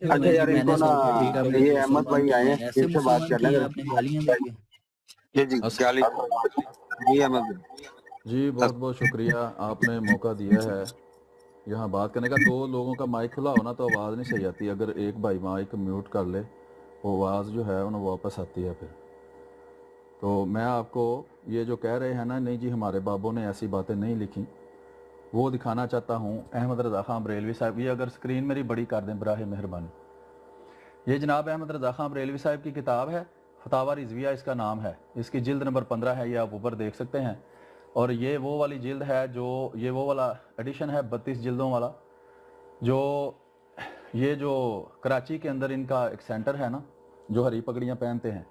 अच्छा यार इनको ना ये अहमद भाई आए हैं, इनसे बात कर लेंगे। जी गाली जी अहमद जी बहुत बहुत शुक्रिया, आपने मौका दिया है यहाँ बात करने का। दो लोगों का माइक खुला हो ना तो आवाज़ नहीं सही आती, अगर एक भाई माइक म्यूट कर ले वो आवाज़ जो है वो वापस आती है फिर। तो मैं आपको ये जो कह रहे हैं ना, नहीं जी हमारे बाबों ने ऐसी बातें नहीं लिखी, वो दिखाना चाहता हूँ। अहमद रज़ा ख़ान बरेलवी साहब, ये अगर स्क्रीन मेरी बड़ी कर दें बराह मेहरबानी। ये जनाब अहमद रज़ा ख़ान बरेलवी साहब की किताब है, फतावा रिज़विया इसका नाम है। इसकी जिल्द नंबर 15 है, ये आप ऊपर देख सकते हैं। और ये वो वाली जिल्द है जो ये वो वाला एडिशन है 32 जिल्दों वाला, जो ये जो कराची के अंदर इनका एक सेंटर है ना, जो हरी पगड़ियाँ पहनते हैं,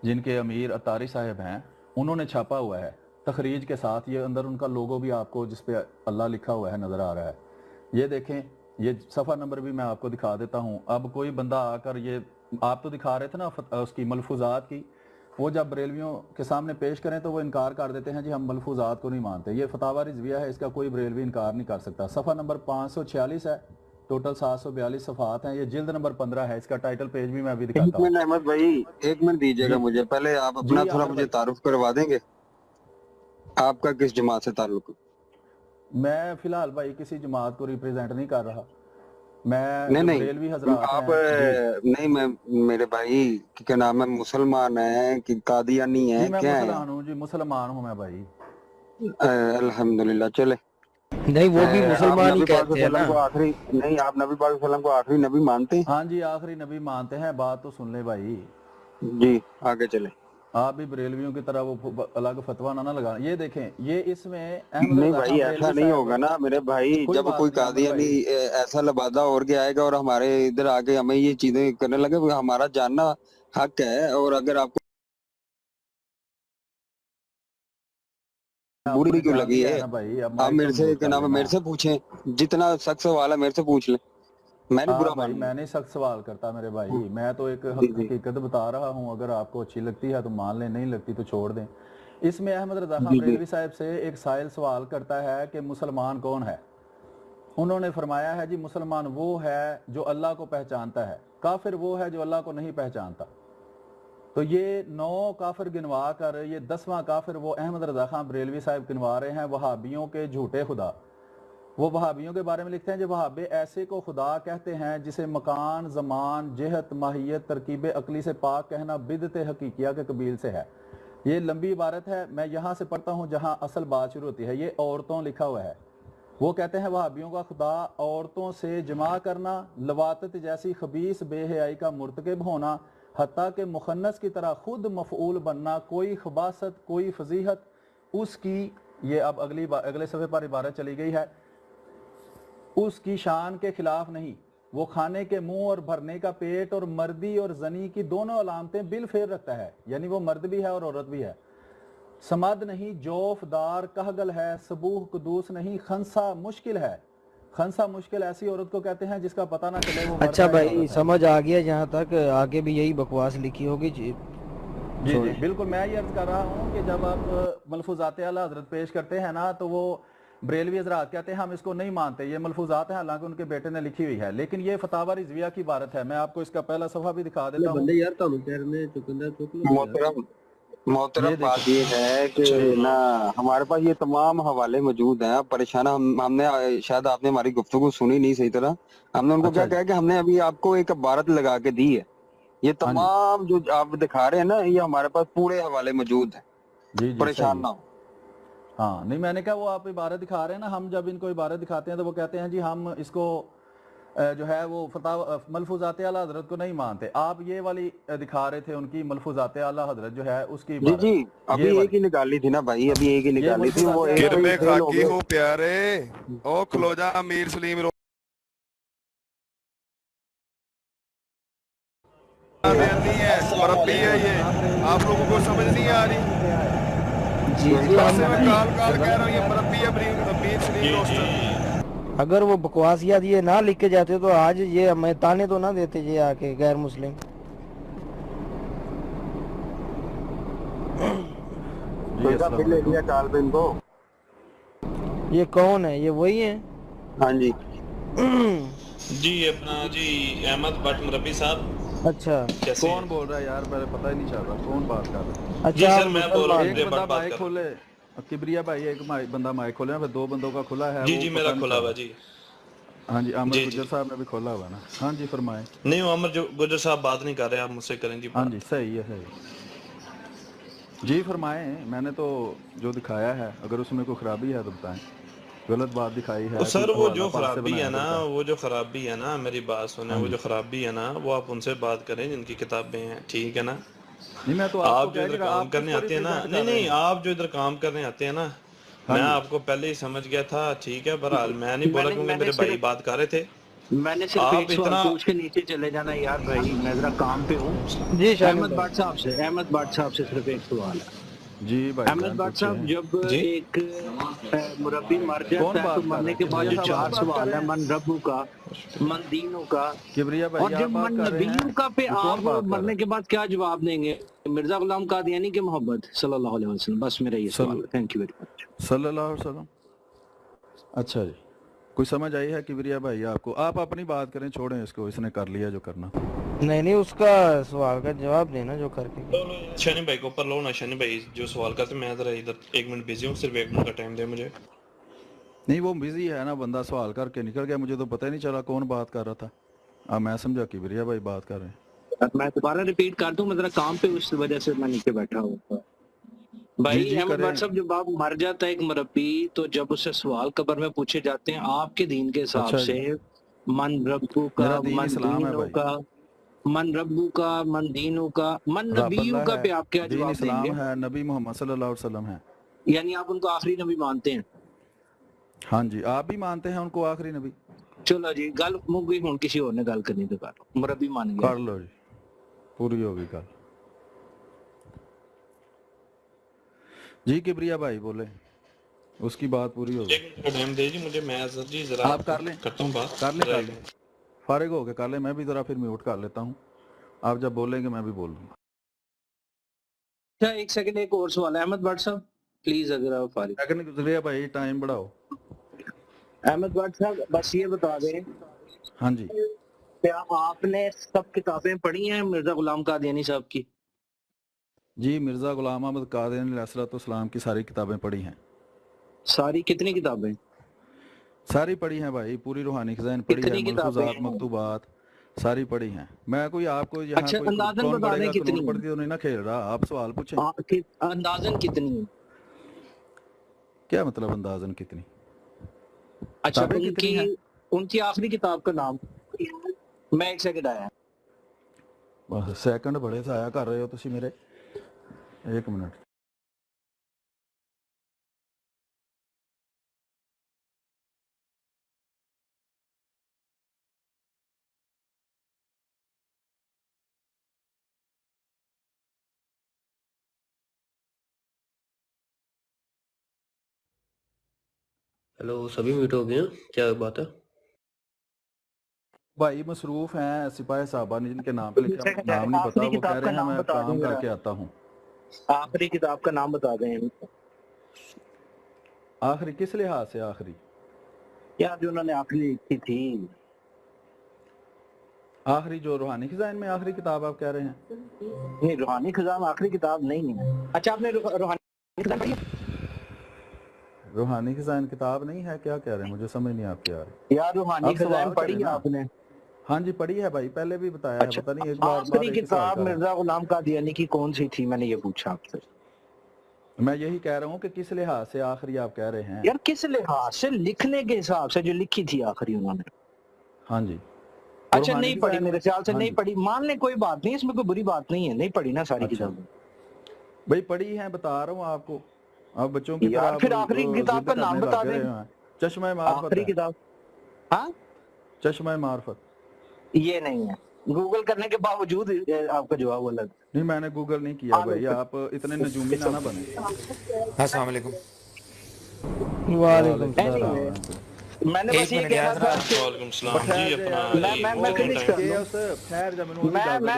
जिनके अमीर अतारी साहब हैं, उन्होंने छापा हुआ है तखरीज के साथ। ये अंदर उनका लोगो भी आपको जिस पे अल्लाह लिखा हुआ है नज़र आ रहा है। ये देखें, ये सफ़ा नंबर भी मैं आपको दिखा देता हूँ। अब कोई बंदा आकर, ये आप तो दिखा रहे थे ना उसकी मलफूजात की, वो जब बरेलवियों के सामने पेश करें तो वो इनकार कर देते हैं जी हम मलफूजात को नहीं मानते। ये फतावा रिज़विया है, इसका कोई बरेलवी इनकार नहीं कर सकता। सफ़ा नंबर 546 है, टोटल 742 सफ़ात हैं। ये जिल्द नंबर 15 है, इसका टाइटल पेज भी मैं अभी दिखाता हूँ। अहमद भाई एक मिनट दीजिएगा मुझे, पहले आप अपना थोड़ा मुझे तारुफ करवा देंगे, आपका किस जमात से ताल्लुक? मैं फिलहाल भाई किसी जमात को रिप्रेजेंट नहीं कर रहा, मैं नहीं आप नहीं, मैं मेरे भाई क्या नाम है, मुसलमान है कि कादियानी है, मैं क्या मुसलमान हूँ जी, मुसलमान हूँ मैं भाई। अल्हम्दुलिल्लाह। चले नहीं वो भी मुसलमान ही कहते हैं ना। आखिरी नहीं, आप नबी पाक सल्लल्लाहु अलैहि वसल्लम को आखिरी नबी मानते हैं? हाँ जी आखिरी नबी मानते हैं, बात तो सुन ले भाई जी, आगे चले। आप भी बरेलवियों की तरह वो अलग फतवा ना लगा। ये देखें, ये इसमें नहीं भाई ऐसा नहीं होगा ना मेरे भाई, जब कोई कादियानी ऐसा लबादा और के आएगा और हमारे इधर आके हमें ये चीजें करने लगे, हमारा जानना हक है। और अगर आपको बुरी भी क्यों लगी है आप मेरे से क्या नाम है, मेरे से पूछें, जितना सख्त सवाल है मेरे से पूछ लें, मैंने बुरा भाई मैं नहीं सख्त सवाल करता मेरे भाई, मैं तो एक हकीकत बता रहा हूँ। अगर आपको अच्छी लगती है तो मान लें, नहीं लगती तो छोड़ दें। इसमें अहमद रज़ा ख़ान बरेलवी साहब से एक साइल सवाल करता है कि मुसलमान कौन है। उन्होंने फरमाया है जी मुसलमान वो है जो अल्लाह को पहचानता है, काफिर वो है जो अल्लाह को नहीं पहचानता। तो ये 9 काफिर गिनवा कर ये 10वां काफिर वो अहमद रज़ा ख़ान बरेलवी साहब गिनवा रहे हैं, वहाबियों के झूठे खुदा। वो वहाबियों के बारे में लिखते हैं जो वहाबे ऐसे को खुदा कहते हैं जिसे मकान, ज़मान, जहत, माहियत, तरकीब अकली से पाक कहना बिदत हकीकिया के कबील से है। ये लंबी इबारत है, मैं यहाँ से पढ़ता हूँ जहाँ असल बात शुरू होती है। ये औरतों लिखा हुआ है। वो कहते हैं वहाबियों का खुदा औरतों से जमा करना, लवातत जैसी खबीस बेहयाई का मुर्तकिब होना, हत्ता के मुखन्नस की तरह खुद मफऊल बनना, कोई खबासत, कोई फजीहत उसकी, ये अब अगले सफ़े पर इबारत चली गई है, उसकी शान के खिलाफ नहीं। वो खाने के मुंह और भरने का पेट और मर्दी और जनी की दोनों अलामतें बिल फेर रखता है, यानी वो मर्द भी है और औरत भी है। समद नहीं जोफदार कहगल है, सबूह कुदूस नहीं खंसा मुश्किल है। खंसा मुश्किल ऐसी औरत को कहते हैं जिसका पता ना चले वो। अच्छा भाई समझ आ गया, जहाँ तक आगे भी यही बकवास लिखी होगी। जी जी बिल्कुल, मैं ये अर्ज कर रहा हूँ कि जब आप मलफूजात आला हज़रत पेश करते हैं ना तो वो बरेलवी हज़रात कहते हैं हम इसको नहीं मानते, ये मलफूजात हैं, हालांकि उनके बेटे ने लिखी हुई है, लेकिन ये फतावा रिज़विया की इबारत है। मैं आपको इसका पहला सफ़ा भी दिखा देता हूँ। मोहतरम बात ये है कि ना हमारे पास ये तमाम हवाले मौजूद हैं। परेशान हमने शायद आपने हमारी गुफ्तगू सुनी नहीं सही तरह। हमने उनको क्या कहा कि हमने अभी आपको एक इबारत लगा के दी है, ये तमाम जो आप दिखा रहे हैं ना, ये हमारे पास पूरे हवाले मौजूद है। जी परेशान ना हो। हाँ नहीं, मैंने कहा वो आप इबारत दिखा रहे हैं ना, हम जब इनको इबारत दिखाते हैं तो वो कहते हैं जी हम इसको जो है वो फतावा मलफूजात आला हज़रत को नहीं मानते। आप ये वाली दिखा रहे थे उनकी मलफूजात आला हज़रत जो है उसकी जी अभी एक ही निकाली थी ना भाई, अभी एक ही निकाली थी। वो मैं खाकी हूँ प्यारे, ओ खलो जा अमीर सलीम मरब्बी है, ये आप लोगों को समझ नहीं आ रही। जी मैं काल कह रहा हूँ, ये मरब्बी है अमीर सलीम रोस्टर। अगर वो बकवास याद ये ना लिख के जाते तो आज ये हमें ताने तो ना देते ये आके गैर मुस्लिम। ले लिया काल पे इनको। ये कौन है? ये वही है? हाँ जी। जी अपना जी अहमद भट्ट मुरब्बी साहब अच्छा कैसे कौन हैं? बोल रहा है यार, मेरे पता ही नहीं चल रहा कौन बात कर रहा है। अच्छा जी आप सर मैं बोल रहा हूँ मुसलमान एक हैं। मुझे बंदा बात माइक कर खोले, किबरिया भाई, एक बंदा माइक खोले, फिर दो बंदों का खुला है, जी वो जी पता मेरा नहीं खुला चल हुआ रहा। जी हाँ जी, अमर जी गुज्जर जी साहब ने भी खोला हुआ ना। हाँ जी फरमाएं। नहीं वो अमर जो गुजर साहब बात नहीं कर रहे, आप मुझसे करें जी हाँ बात। जी सही है, सही है जी फरमाएं। मैंने तो जो दिखाया है, अगर उसमें कोई खराबी है तो बताएं। गलत बात दिखाई तो है, कोई सर वो हवाला जो पाक से खराबी है बनाया ना, तो बताएं। वो जो खराबी है ना, मेरी बात सुने, हाँ वो जी, जो खराबी है ना वो आप उनसे बात करें जिनकी किताबें हैं, ठीक है ना। नहीं मैं तो आपको आप जो कह इधर नहीं रहा, काम आप करने किसको आते हैं ना, रिप्रेजेंट नहीं कर रहे नहीं हैं। आप जो इधर काम करने आते हैं ना, हाँ मैं जी, आपको पहले ही समझ गया था, ठीक है। बहरहाल मैं नहीं बोला मैंने क्योंकि मैंने मेरे भाई सिर्फ बात कर रहे थे। मैंने सिर्फ आप एक सवाल इतना पूछ के नीचे चले जाना यार भाई, मैं जरा काम पे हूँ। जी शानी अहमद भाई। भाट साहब से, अहमद भाट साहब से सिर्फ एक सवाल है। जी भाई अहमद जान भाट साहब, पूछे। जब जी एक मुरब्बी मर कौन जाता है तो बात कर रहा मरने है, के बाद किबरिया जो साहब आप चार बात कर सवाल रहे है, हैं। मन रब्बू का, मन दीनों का, किबरिया भाई और आप जब बात मन कर रहे हैं, नबियों का पे ये कौन आप बात कर रहा मरने के बाद क्या जवाब देंगे? मिर्जा गुलाम कादियानी की मोहब्बत सल्लल्लाहु अलैहि वसल्लम, बस मेरा ये है। सवाल है। Thank you very much. सल्लल्लाहु अलैहि वसल्लम। अच्छा जी, कोई समझ आई है किबरिया भाई आपको? आप अपनी बात करें, छोड़ें इसको, इसने कर लिया जो करना था। नहीं नहीं उसका सवाल का जवाब देना जो करके लो गया। लो शनि भाई को ऊपर लो ना, शनि भाई जो सवाल करते, मैं जरा इधर 1 मिनट बिजी हूँ, सिर्फ 1 मिनट का टाइम दे मुझे। नहीं वो बिजी है ना, बंदा सवाल करके निकल गया, मुझे तो पता ही नहीं चला कौन बात कर रहा था। अब मैं समझा किबरिया भाई बात कर रहे हैं। मैं दोबारा रिपीट कर दूं, मैं जरा काम पे उस वजह से मैं नीचे बैठा हूँ। जी भाई जी अहमद भाट करें। साहब, जब आप मर जाता है एक मुरब्बी, तो जब उससे सवाल कब्र में पूछे जाते हैं आपके दीन के हिसाब अच्छा से, जी, मन रब्बू का, मेरा दीन मन इस्लाम है दीनों भाई। का, मन रब्बू का, मन दीनों का, मन रब नबियों अल्लाह का है, पे आप क्या दीन जवाब इस्लाम देंगे? है, नबी मोहम्मद सल्लल्लाहु अलैहि वसल्लम है। यानी आप उनको आखिरी नबी मानते हैं? हाँ जी, आप भी मानते हैं उनको आखिरी नबी? चलो जी, गल मुक गई, हुण किसी और ने गल करनी तो कर, मुरब्बी मान गया। कर लो जी, पूरी होगी कल। जी किबरिया भाई बोले, उसकी बात पूरी होगी। 1 मिनट का टाइम दे जी मुझे, मैं सर जी जरा आप कर लें, करता हूँ बात। कर लें, जरा कर लें, फारिग हो के कर लें। मैं भी ज़रा फिर म्यूट कर लेता हूँ, आप जब बोलेंगे मैं भी बोल दूँगा। अच्छा एक सेकंड, एक और सवाल है अहमद भाट साहब, प्लीज अगर आप फारिग। सेकंड गुजरिया भाई, टाइम बढ़ाओ। अहमद भाट साहब बस ये बता दें, हाँ जी, क्या आपने सब किताबें पढ़ी हैं मिर्जा गुलाम कादियानी साहब की? जी मिर्ज़ा गुलाम अहमद कादियानी अलैहिस्सलाम की सारी किताबें पढ़ी हैं। सारी कितनी किताबें? सारी पढ़ी हैं भाई, पूरी रूहानी खज़ाइन पढ़ी है, कितनी किताबें मलफूज़ात, हैं? मकतूबात सारी पड़ी हैं। मैं कोई आपको यहाँ अच्छा कोई अंदाजन कौन बता दें पढ़ेगा कितनी कानून है? पढ़ती तो नहीं ना खेल रहा, आप सवाल पूछें। अंदाजन कितनी है? क्या मतलब अंदाजन कितनी? अच्छा किताबें कितनी हैं? उनकी आखिरी किताब का नाम? मैं एक सेकंड आया। बस सेकंड बड़े ज़ाया कर रहे हो तुसी मेरे। 1 मिनट। हेलो, सभी म्यूट हो गए हैं, क्या बात है? भाई मसरूफ हैं सिपाही साहबा ने जिनके नाम पे लिखा, सेकंड है, नाम नहीं पता, आखिरी वो कह किताब का रहे हैं नाम मैं बता काम दें जरा। करके आता हूँ। आखिरी किताब का नाम बता दें। आखिरी किस लिहाज से आखिरी? यार जो उन्होंने आखिरी लिखी थी। आखिरी जो रूहानी खज़ाइन में आखिरी किताब आप कह रहे हैं? नहीं, रूहानी खजान आखिरी किताब नहीं है। अच्छा आपने रूहानी खजान पढ़ी? रूहानी खज़ाइन किताब नहीं है, क्या कह रहे हैं, मुझे समझ नहीं आपकी आ रही। यार रूहानी आप खजान सवाल पढ़ी करें है ना। आपने? हाँ जी पढ़ी है भाई, पहले भी बताया है, अच्छा, पता नहीं एक बार आखिरी एक ही सवाल किताब कर रहा मिर्जा गुलाम कादियानी की कौन सी थी, मैंने ये पूछा आपसे। हूं। मैं यही कह रहा हूँ कि किस लिहाज से आखिरी आप कह रहे हैं। यार किस लिहाज से, लिखने के हिसाब से जो लिखी थी आखिरी उन्होंने। हाँ जी। अच्छा रूहानी नहीं पढ़ी, खज़ाइन मेरे में, ख्याल से हाँ नहीं जी। पढ़ी, मान ले कोई बात नहीं, इसमें कोई बुरी बात नहीं है, नहीं पढ़ी ना सारी अच्छा किताबें। भाई पढ़ी है, बता रहा हूँ आपको, आप बच्चों की यार तरह फिर आखिरी किताब जिद का नाम करने बता लग दें। गए हैं। चश्मा मार्फत आखिरी है, किताब? हाँ चश्मा मार्फत। ये नहीं है, गूगल करने के बावजूद आपका जवाब अलग। नहीं मैंने गूगल नहीं किया भाई, आप इतने नजूमी ना बने। अस्सलाम वालेकुम। वालेकुम वालेकुम सलाम। सलाम। میں نے بس یہ کہا تھا वालेकुम सलाम जी अपना मैं फिनिश कर लूं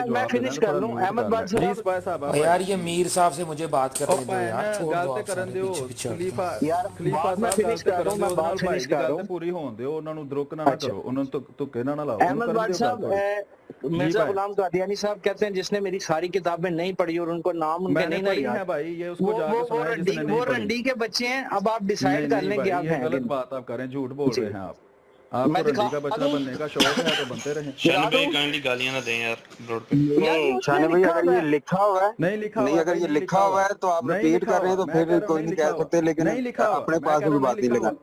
मैं फिनिश कर लूं अहमद बाद साहब यार ये मीर साहब से मुझे बात करने दो यार, छोड़ दो आप सारे पीछे पीछे होते हैं। यार बात मैं फिनिश कर रहा हूं मैं बात फिनिश कर रहा हूं ਪੂਰੀ ਹੋਣ ਦਿਓ, ਉਹਨਾਂ ਨੂੰ ਦਰੁਕ ਨਾ ਕਰੋ, ਉਹਨਾਂ ਨੂੰ ਧੁੱਕੇ ਨਾ ਲਾਓ। अहमद बाद साहब मिर्जा गुलाम कादियानी साहब कहते हैं जिसने मेरी सारी किताबें नहीं पढ़ी और उनको नाम उनके नहीं ना याद, भाई ये उसको जाके सुनाया जिसने नहीं वो रंडी के बच्चे हैं। अब आप डिसाइड कर लें कि आप हैं गलत बात आप करें, झूठ बोल रहे हैं आप। आपको रंडी का बच्चा बनने का शौक है तो बनते रहे। शान भाई काइंडली गालियां ना दें यार रोड पे। शान भाई अगर ये लिखा हुआ है नहीं लिखा नहीं, अगर ये लिखा हुआ है तो आप रिपीट कर रहे हैं तो फिर कोई नहीं कह सकते, लेकिन अपने पास भी बात नहीं लगा।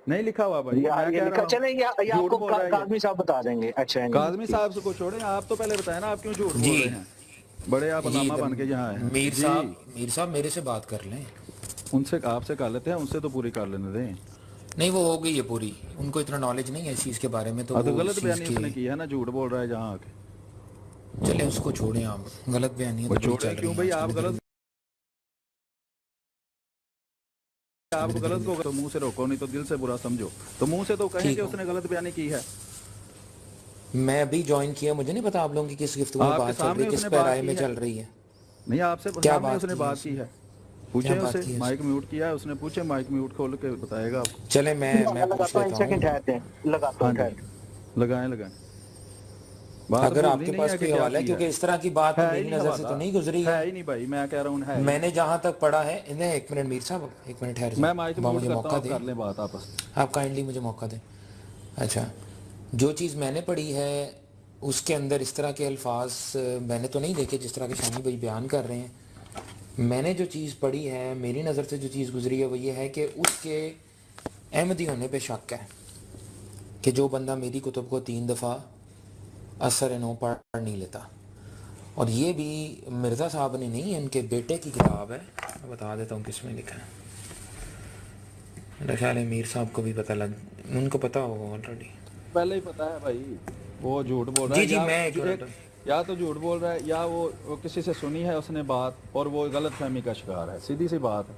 नहीं लिखा हुआ भाई, यार ये लिखा चले ये आपको काज़मी साहब बता देंगे। अच्छा काज़मी साहब को छोड़ें, आप तो पहले बताएं ना आप क्यों झूठ बोल रहे हैं। बड़े आप अलामा बन के यहाँ आए। मीर साहब मेरे से बात कर लें। उनसे आपसे कर लेते हैं, उनसे तो पूरी कर लेने दें। नहीं वो हो गई है पूरी, उनको इतना नॉलेज नहीं है इस चीज़ के बारे में। तो गलत बयानी उसने की है ना, झूठ बोल रहा है जहाँ आके। चले उसको छोड़ें आप, गलत बयानी क्यों भाई आप गलत, आप गलत को तो मुंह से रोको, नहीं तो दिल से बुरा समझो। तो मुंह से तो कहें कि उसने गलत बयानी की है। मैं अभी ज्वाइन किया, मुझे नहीं पता आप लोगों की किस गुफ्तगू में बात चल रही है, किस पैराए में चल रही है। नहीं आपसे क्या बात उसने बात की है, पूछे उसे। माइक म्यूट किया है उसने, पूछे माइक म्यूट खोल के बताएगा आपको। चले मैं पूछ लेता हूं। लगाएं अगर आपके पास कोई हवाला है, क्योंकि इस तरह की बात मेरी नजर से तो नहीं गुजरी है ही नहीं भाई, मैं कह रहा हूँ मैंने जहां तक पढ़ा है। इन्हें एक मिनट मीर साहब, एक मिनट ठहर मैं माइक म्यूट मुझे करता मौका हूं, कर लें बात आपस। आप काइंडली मुझे मौका दें। अच्छा, जो चीज़ मैंने पढ़ी है उसके अंदर इस तरह के अल्फाज मैंने तो नहीं देखे जिस तरह के शानी भाई बयान कर रहे हैं। मैंने जो चीज़ पढ़ी है, मेरी नज़र से जो चीज़ गुजरी है वो ये है कि उसके अहमदी होने पे शक है कि जो बंदा मेरी कुतुब को 3 दफ़ा असर नो पढ़ नहीं लेता। और ये भी मिर्ज़ा साहब ने नहीं, उनके बेटे की किताब है, मैं बता देता हूँ किस में लिखा है। मेरा ख्याल है मीर साहब को भी पता लग, उनको पता होगा ऑलरेडी, पहले ही पता है भाई। वो झूठ बोल रहा है जी मैं या तो झूठ बोल रहा है या वो किसी से सुनी है उसने बात और वो गलत फहमी का शिकार है, सीधी सी बात है।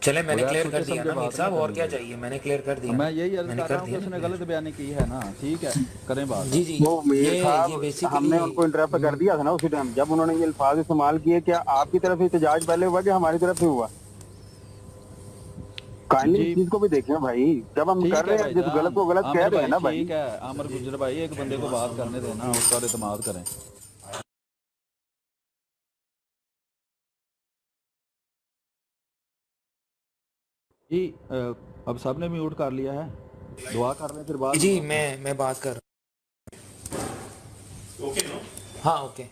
चले मैंने क्लियर कर दिया ना मीर साहब, और क्या चाहिए, मैंने क्लियर कर दिया। मैं यही अर्ज कर रहा हूं कि उसने गलत बयानी की है ना, ठीक है करें बात। जी जी वो ये बेसिकली हमने उनको इंटरप्ट कर दिया था ना उसी टाइम जब उन्होंने ये अल्फाज इस्तेमाल किए। क्या आपकी तरफ से एहतजाज पहले हुआ कि हमारी तरफ से हुआ? काइंडली इस चीज को भी देखें भाई, जब हम कर रहे हैं जिस गलत को गलत कह रहे हैं ना भाई। ठीक है आमिर गुजर भाई, एक बंदे को बात करने देना, उस पर एतमाद करें। जी अब सबने म्यूट कर लिया है, दुआ कर लें फिर बात। जी मैं बात कर रहा हूँ। Okay no? हाँ ओके।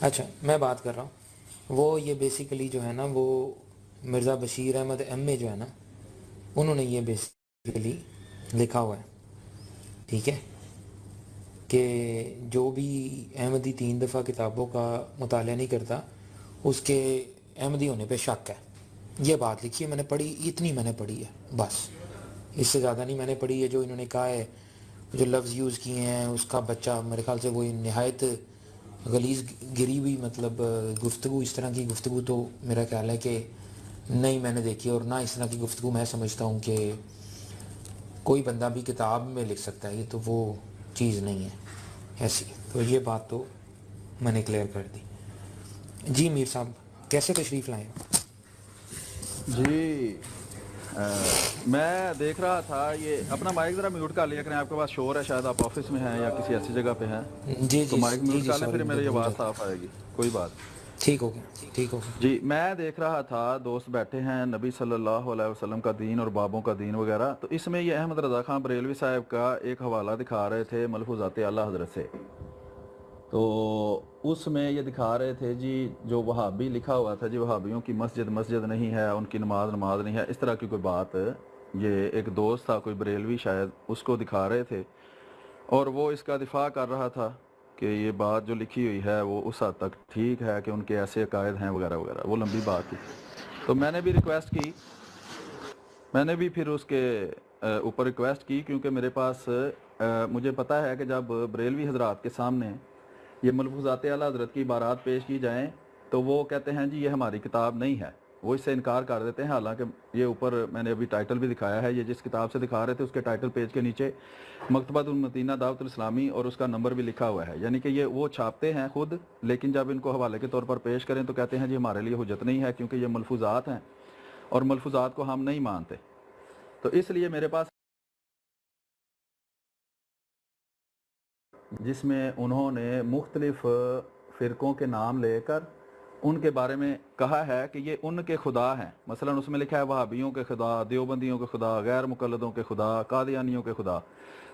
अच्छा मैं बात कर रहा हूँ। वो ये बेसिकली जो है ना, वो मिर्ज़ा बशीर अहमद एमए जो है ना, उन्होंने ये बेसिकली लिखा हुआ है, ठीक है, कि जो भी अहमदी 3 दफ़ा किताबों का मुताला नहीं करता उसके अहमदी होने पे शक है। ये बात लिखी है, मैंने पढ़ी, इतनी मैंने पढ़ी है बस, इससे ज़्यादा नहीं मैंने पढ़ी है। जो इन्होंने कहा है, जो लफ्ज़ यूज़ किए हैं, उसका बच्चा, मेरे ख्याल से वो नहायत गलीज़ गिरी हुई मतलब गुफ्तगू, इस तरह की गुफ्तगू तो मेरा ख्याल है कि नहीं मैंने देखी, और ना इस तरह की गुफ्तगू मैं समझता हूँ कि कोई बंदा भी किताब में लिख सकता है, ये तो वो चीज़ नहीं है ऐसी। तो ये बात तो मैंने क्लियर कर दी। जी मीर साहब कैसे तशरीफ़ लाएँ? जी मैं देख रहा था, ये अपना माइक ज़रा म्यूट कर लिया करें, आपके पास शोर है, शायद आप ऑफिस में हैं या किसी ऐसी जगह पे हैं। जी तो माइक म्यूट कर लें, फिर मेरी आवाज़ साफ आएगी। कोई बात ठीक हो गया, ठीक हो गया। जी मैं देख रहा था, दोस्त बैठे हैं, नबी सल्लल्लाहु अलैहि वसल्लम का दीन और बाबों का दीन वगैरह। तो इसमें ये अहमद रज़ा खान बरेलवी साहब का एक हवाला दिखा रहे थे मलफूज़ात आला हज़रत से। तो उसमें ये दिखा रहे थे जी, जो वहाबी लिखा हुआ था जी, वहाबियों की मस्जिद नहीं है, उनकी नमाज नहीं है, इस तरह की कोई बात। ये एक दोस्त था कोई बरेलवी शायद, उसको दिखा रहे थे और वो इसका दिफा कर रहा था कि ये बात जो लिखी हुई है वो उस हद तक ठीक है कि उनके ऐसे अकायद हैं वगैरह वगैरह। वो लंबी बात थी, तो मैंने भी रिक्वेस्ट की, मैंने भी फिर उसके ऊपर रिक्वेस्ट की, क्योंकि मेरे पास मुझे पता है कि जब बरेलवी हजरात के सामने ये मलफूज़ात आला हज़रत की इबारात पेश की जाएँ तो वो कहते हैं जी ये हमारी किताब नहीं है, وہ اس سے انکار کر دیتے ہیں، حالانکہ یہ اوپر میں نے ابھی ٹائٹل بھی دکھایا ہے، یہ جس کتاب سے دکھا رہے تھے اس کے ٹائٹل پیج کے نیچے مکتبۃ المدینہ دعوت الاسلامی اور اس کا نمبر بھی لکھا ہوا ہے، یعنی کہ یہ وہ چھاپتے ہیں خود، لیکن جب ان کو حوالے کے طور پر پیش کریں تو کہتے ہیں جی ہمارے لیے حجت نہیں ہے کیونکہ یہ ملفوظات ہیں اور ملفوظات کو ہم نہیں مانتے۔ تو اس لیے میرے پاس جس میں انہوں نے مختلف فرقوں کے نام لے کر ان کے بارے میں کہا ہے کہ یہ ان کے خدا ہیں، مثلا اس میں لکھا ہے وہابیوں کے خدا، دیوبندیوں کے خدا، غیر مقلدوں کے خدا، قادیانیوں کے خدا،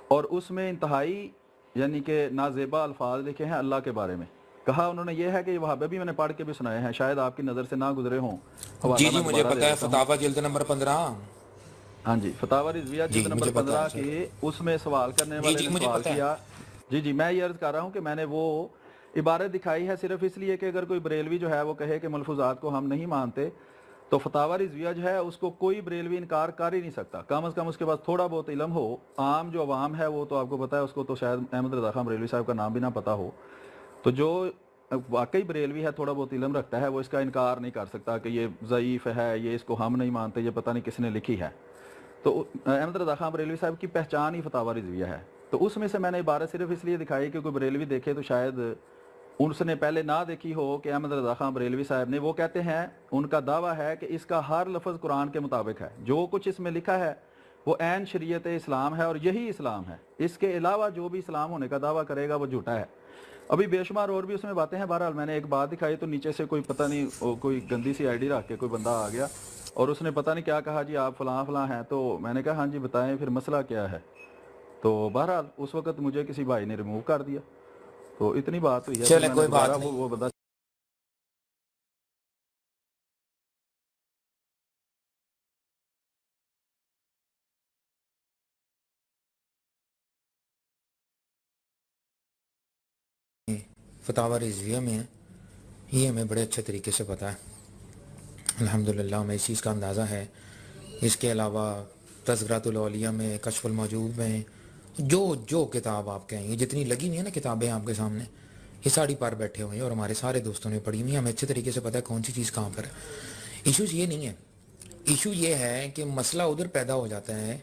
اور اس میں انتہائی یعنی کہ نازیبا الفاظ لکھے ہیں اللہ کے بارے میں۔ کہا انہوں نے یہ ہے کہ یہ وہابی بھی میں نے پڑھ کے بھی سنائے ہیں، شاید آپ کی نظر سے نہ گزرے ہوں، جی جی مجھے پتا ہے، فتاوی جلد نمبر 15، ہاں جی، فتاوی رضویہ جلد نمبر 15 کی اس میں سوال کرنے والے نے سوال کیا۔ جی میں یہ عرض کر رہا ہوں کہ میں نے وہ عبارت دکھائی ہے صرف اس لیے کہ اگر کوئی بریلوی جو ہے وہ کہے کہ ملفوظات کو ہم نہیں مانتے تو فتاوی رضویہ جو ہے اس کو کوئی بریلوی انکار کر ہی نہیں سکتا، کم از کم اس کے پاس تھوڑا بہت علم ہو۔ عام جو عوام ہے وہ تو آپ کو پتہ ہے، اس کو تو شاید احمد رضا خان بریلوی صاحب کا نام بھی نہ پتہ ہو، تو جو واقعی بریلوی ہے تھوڑا بہت علم رکھتا ہے وہ اس کا انکار نہیں کر سکتا کہ یہ ضعیف ہے، یہ اس کو ہم نہیں مانتے، یہ پتہ نہیں کس نے لکھی ہے۔ تو احمد رضا خان بریلوی صاحب کی پہچان ہی فتاوی رضویہ ہے، تو اس میں سے میں نے عبارت صرف اس لیے دکھائی کہ کوئی بریلوی دیکھے تو شاید اس نے پہلے نہ دیکھی ہو کہ احمد رضا خان بریلوی صاحب نے، وہ کہتے ہیں ان کا دعویٰ ہے کہ اس کا ہر لفظ قرآن کے مطابق ہے، جو کچھ اس میں لکھا ہے وہ عین شریعت اسلام ہے اور یہی اسلام ہے، اس کے علاوہ جو بھی اسلام ہونے کا دعویٰ کرے گا وہ جھوٹا ہے۔ ابھی بے شمار اور بھی اس میں باتیں ہیں، بہرحال میں نے ایک بات دکھائی تو نیچے سے کوئی پتہ نہیں کوئی گندی سی آئی ڈی رکھ کے کوئی بندہ آ گیا اور اس نے پتہ نہیں کیا کہا جی آپ فلاں فلاں ہیں، تو میں نے کہا ہاں جی بتائیں پھر مسئلہ کیا ہے، تو بہرحال اس وقت مجھے کسی بھائی نے ریموو کر دیا، تو اتنی بات ہوئی ہے۔ چلے کوئی بات نہیں، وہ بندہ فتاوی رضویہ میں ہے، یہ ہمیں بڑے اچھے طریقے سے پتہ ہے الحمدللہ، ہمیں اس چیز کا اندازہ ہے۔ اس کے علاوہ تذکرۃ الاولیاء میں، کشف الموجود میں، جو کتاب آپ کہیں، یہ جتنی لگی ہوئی ہیں نا کتابیں آپ کے سامنے، یہ ساڑی پر بیٹھے ہوئے ہیں اور ہمارے سارے دوستوں نے پڑھی ہوئی ہیں، ہمیں اچھے طریقے سے پتہ ہے کون سی چیز کہاں پر ہے۔ ایشوز یہ نہیں ہے، ایشو یہ ہے کہ مسئلہ ادھر پیدا ہو جاتا ہے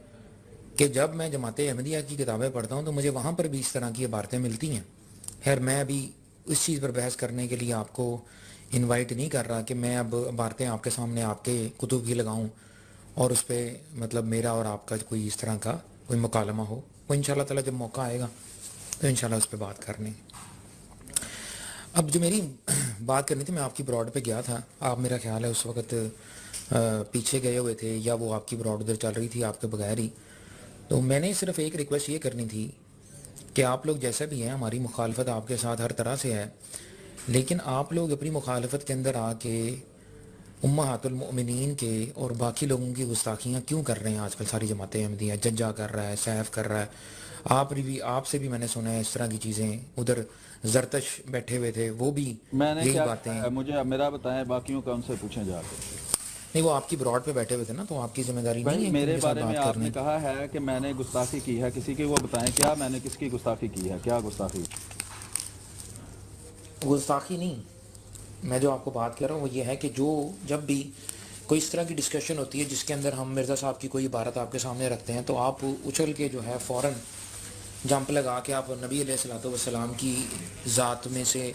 کہ جب میں جماعت احمدیہ کی کتابیں پڑھتا ہوں تو مجھے وہاں پر بھی اس طرح کی عبارتیں ملتی ہیں۔ خیر میں ابھی اس چیز پر بحث کرنے کے لیے آپ کو انوائٹ نہیں کر رہا کہ میں اب عبارتیں آپ کے سامنے آپ کے کتب کی لگاؤں اور اس پہ مطلب میرا اور آپ کا کوئی اس طرح کا کوئی مکالمہ ہو، وہ انشاءاللہ تعالیٰ جب موقع آئے گا تو انشاءاللہ اس پہ بات کرنے۔ اب جو میری بات کرنی تھی، میں آپ کی براڈ پہ گیا تھا، آپ میرا خیال ہے اس وقت پیچھے گئے ہوئے تھے یا وہ آپ کی براڈ ادھر چل رہی تھی آپ کے بغیر ہی، تو میں نے صرف ایک ریکویسٹ یہ کرنی تھی کہ آپ لوگ جیسا بھی ہیں، ہماری مخالفت آپ کے ساتھ ہر طرح سے ہے، لیکن آپ لوگ اپنی مخالفت کے اندر آ کے امہات المؤمنین کے اور باقی لوگوں کی گستاخیاں کیوں کر رہے ہیں؟ آج کل ساری جماعت احمدیہ ججا کر رہا ہے، سیف کر رہا ہے، آپ سے بھی میں نے سنا ہے اس طرح کی چیزیں، ادھر زرتش بیٹھے ہوئے تھے وہ بھی میں نے یہی باتیں، مجھے میرا بتائیں، باقیوں کا ان سے پوچھیں جا کے۔ نہیں وہ آپ کی براڈ پہ بیٹھے ہوئے تھے نا، تو آپ کی ذمہ داری نہیں ہے میرے ان کے ساتھ بارے میں بات آپ نے کرنے۔ کہا ہے کہ میں نے گستاخی کی ہے کسی کی، وہ بتائیں کیا میں نے کس کی گستاخی کی ہے، کیا گستاخی؟ گستاخی نہیں، میں جو آپ کو بات کر رہا ہوں وہ یہ ہے کہ جب بھی کوئی اس طرح کی ڈسکشن ہوتی ہے جس کے اندر ہم مرزا صاحب کی کوئی عبارت آپ کے سامنے رکھتے ہیں تو آپ اچھل کے جو ہے فوراً جمپ لگا کے آپ نبی علیہ الصلوۃ والسلام کی ذات میں سے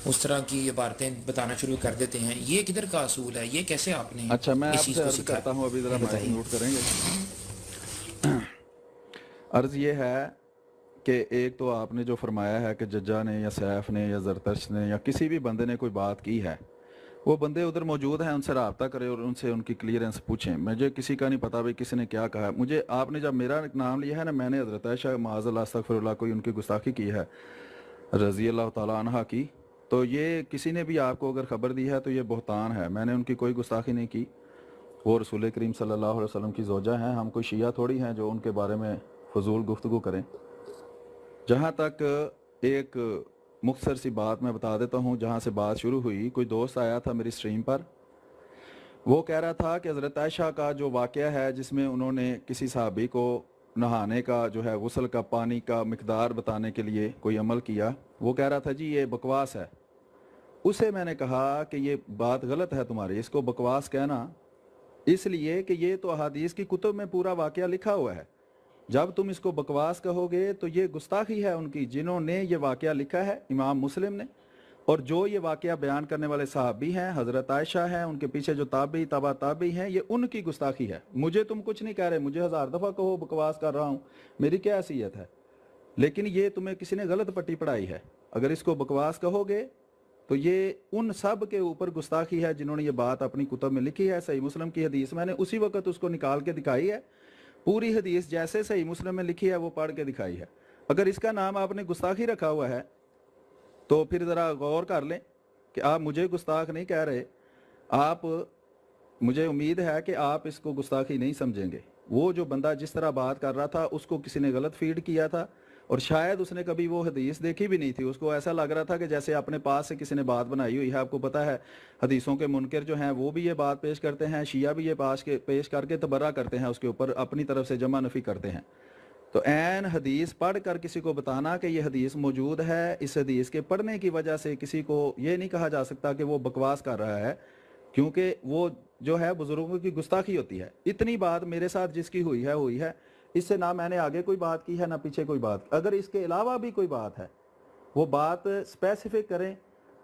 اس طرح کی عبارتیں بتانا شروع کر دیتے ہیں، یہ کدھر کا اصول ہے؟ یہ کیسے آپ نے اچھا میں اس آپ چیز سے کو عرض سیکھا؟ کرتا ہوں، ابھی ذرا مائک نوٹ کریں گے۔ عرض یہ ہے کہ ایک تو آپ نے جو فرمایا ہے کہ ججا نے یا سیف نے یا زرتش نے یا کسی بھی بندے نے کوئی بات کی ہے، وہ بندے ادھر موجود ہیں، ان سے رابطہ کرے اور ان سے ان کی کلیئرنس پوچھیں۔ مجھے کسی کا نہیں پتا بھائی کسی نے کیا کہا ہے، مجھے آپ نے جب میرا نام لیا ہے نا، میں نے حضرت عائشہ معاذ اللہ استغفر اللہ کوئی ان کی گستاخی کی ہے رضی اللہ تعالیٰ عنہ کی، تو یہ کسی نے بھی آپ کو اگر خبر دی ہے تو یہ بہتان ہے، میں نے ان کی کوئی گستاخی نہیں کی، وہ رسول کریم صلی اللہ علیہ وسلم کی زوجہ ہیں، ہم کوئی شیعہ تھوڑی ہیں جو ان کے بارے میں فضول گفتگو کریں۔ جہاں تک ایک مختصر سی بات میں بتا دیتا ہوں، جہاں سے بات شروع ہوئی، کوئی دوست آیا تھا میری سٹریم پر، وہ کہہ رہا تھا کہ حضرت عائشہ کا جو واقعہ ہے جس میں انہوں نے کسی صحابی کو نہانے کا جو ہے غسل کا پانی کا مقدار بتانے کے لیے کوئی عمل کیا، وہ کہہ رہا تھا جی یہ بکواس ہے، उसे मैंने कहा कि ये बात गलत है तुम्हारी, इसको बकवास कहना, इसलिए कि ये तो अहादीस की कुतुब में पूरा वाकया लिखा हुआ है। जब तुम इसको बकवास कहोगे तो ये गुस्ताखी है उनकी जिन्होंने ये वाकया लिखा है, इमाम मुस्लिम ने, और जो ये वाकया बयान करने वाले साहबी हैं, हज़रत आयशा हैं, उनके पीछे जो ताबी तबा ताबी हैं, ये उनकी गुस्ताखी है। मुझे तुम कुछ नहीं कह रहे, मुझे 1000 दफ़ा कहो बकवास कर रहा हूँ, मेरी क्या हैसियत है, लेकिन ये तुम्हें किसी ने गलत पट्टी पढ़ाई है। अगर इसको बकवास कहोगे तो ये उन सब के ऊपर गुस्ताखी है जिन्होंने ये बात अपनी कुतुब में लिखी है। सही मुस्लिम की हदीस मैंने उसी वक्त उसको निकाल के दिखाई है, पूरी हदीस जैसे सही मुस्लिम में लिखी है वो पढ़ के दिखाई है। अगर इसका नाम आपने गुस्ताखी रखा हुआ है तो फिर ज़रा गौर कर लें कि आप मुझे गुस्ताख नहीं कह रहे, आप, मुझे उम्मीद है कि आप इसको गुस्ताखी नहीं समझेंगे। वो जो बंदा जिस तरह बात कर रहा था उसको किसी ने गलत फीड किया था, और शायद उसने कभी वो हदीस देखी भी नहीं थी। उसको ऐसा लग रहा था कि जैसे अपने पास से किसी ने बात बनाई हुई है। आपको पता है हदीसों के मुनकर जो हैं वो भी ये बात पेश करते हैं, शिया भी ये पेश करके तबर्रा करते हैं, उसके ऊपर अपनी तरफ से जमा नफी करते हैं। तो ऐन हदीस पढ़ कर किसी को बताना कि ये हदीस मौजूद है, इस हदीस के पढ़ने की वजह से किसी को ये नहीं कहा जा सकता कि वो बकवास कर रहा है, क्योंकि वो जो है बुजुर्गों की गुस्ताखी होती है। इतनी बात मेरे साथ जिसकी हुई है, इससे ना मैंने आगे कोई बात की है ना पीछे कोई बात। अगर इसके अलावा भी कोई बात है वो बात स्पेसिफिक करें।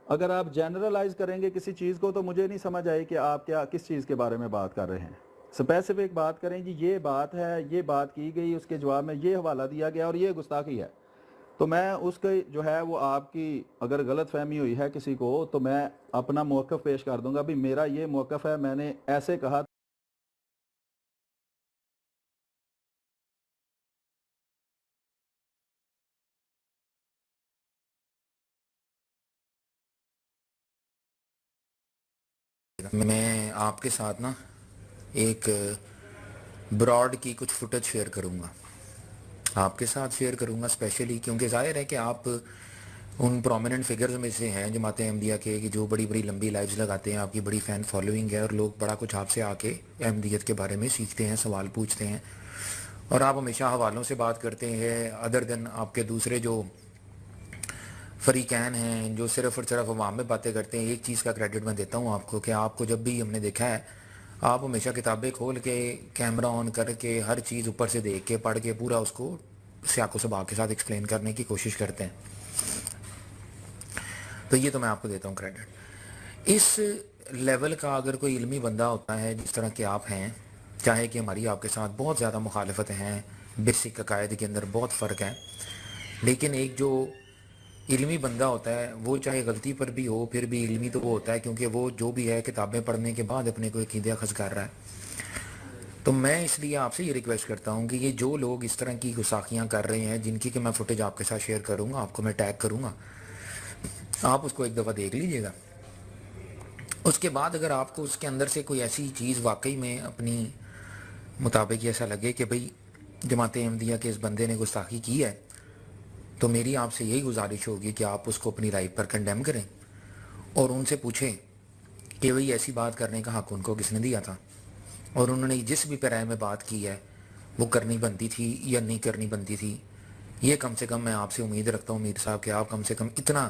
अगर आप जनरलाइज करेंगे किसी चीज़ को तो मुझे नहीं समझ आई कि आप क्या किस चीज़ के बारे में बात कर रहे हैं। स्पेसिफिक बात करें जी, ये बात है, ये बात की गई, उसके जवाब में ये हवाला दिया गया और ये गुस्ताखी है, तो मैं उसके जो है वो आपकी अगर गलत फहमी हुई है किसी को तो मैं अपना मौक़िफ़ पेश कर दूंगा। भी मेरा ये मौक़िफ़ है, मैंने ऐसे कहा। मैं आपके साथ ना एक ब्रॉड की कुछ फुटेज शेयर करूँगा, आपके साथ शेयर करूँगा स्पेशली क्योंकि ज़ाहिर है कि आप उन प्रोमिनेंट फिगर्स में से हैं जमात अहमदिया के कि जो बड़ी बड़ी लंबी लाइव्स लगाते हैं, आपकी बड़ी फ़ैन फॉलोइंग है और लोग बड़ा कुछ आपसे आके अहमदियत के बारे में सीखते हैं, सवाल पूछते हैं, और आप हमेशा हवालों से बात करते हैं अदर देन आपके दूसरे जो फरीकैन हैं जो सिर्फ और सिर्फ अवाम में बातें करते हैं। एक चीज़ का क्रेडिट मैं देता हूँ आपको कि आपको जब भी हमने देखा है आप हमेशा किताबें खोल के कैमरा ऑन करके हर चीज़ ऊपर से देख के पढ़ के पूरा उसको सियाको सबाक के साथ एक्सप्लेन करने की कोशिश करते हैं, तो ये तो मैं आपको देता हूँ क्रेडिट। इस लेवल का अगर कोई इल्मी बंदा होता है जिस तरह के आप हैं, चाहे कि हमारी आपके साथ बहुत ज़्यादा मुखालफत हैं, बेसिक अकायद के अंदर बहुत फ़र्क है, लेकिन एक जो इल्मी बंदा होता है वो चाहे गलती पर भी हो फिर भी इल्मी तो वो होता है क्योंकि वो जो भी है किताबें पढ़ने के बाद अपने को अक़ीदा अख़ज़ कर रहा है। तो मैं इसलिए आपसे ये रिक्वेस्ट करता हूँ कि ये जो लोग इस तरह की गुस्ताखियाँ कर रहे हैं जिनकी कि मैं फुटेज आपके साथ शेयर करूँगा, आपको मैं टैग करूँगा, आप उसको एक दफ़ा देख लीजिएगा। उसके बाद अगर आपको उसके अंदर से कोई ऐसी चीज़ वाकई में अपनी मुताबिक ऐसा लगे कि भाई जमात अहमदिया के इस बंदे ने गुस्ताखी की है, तो मेरी आपसे यही गुजारिश होगी कि आप उसको अपनी लाइफ पर कंडेम करें और उनसे पूछें कि भाई ऐसी बात करने का हक़ उनको किसने दिया था, और उन्होंने जिस भी पैराए में बात की है वो करनी बनती थी या नहीं करनी बनती थी। ये कम से कम मैं आपसे उम्मीद रखता हूँ मीर साहब कि आप कम से कम इतना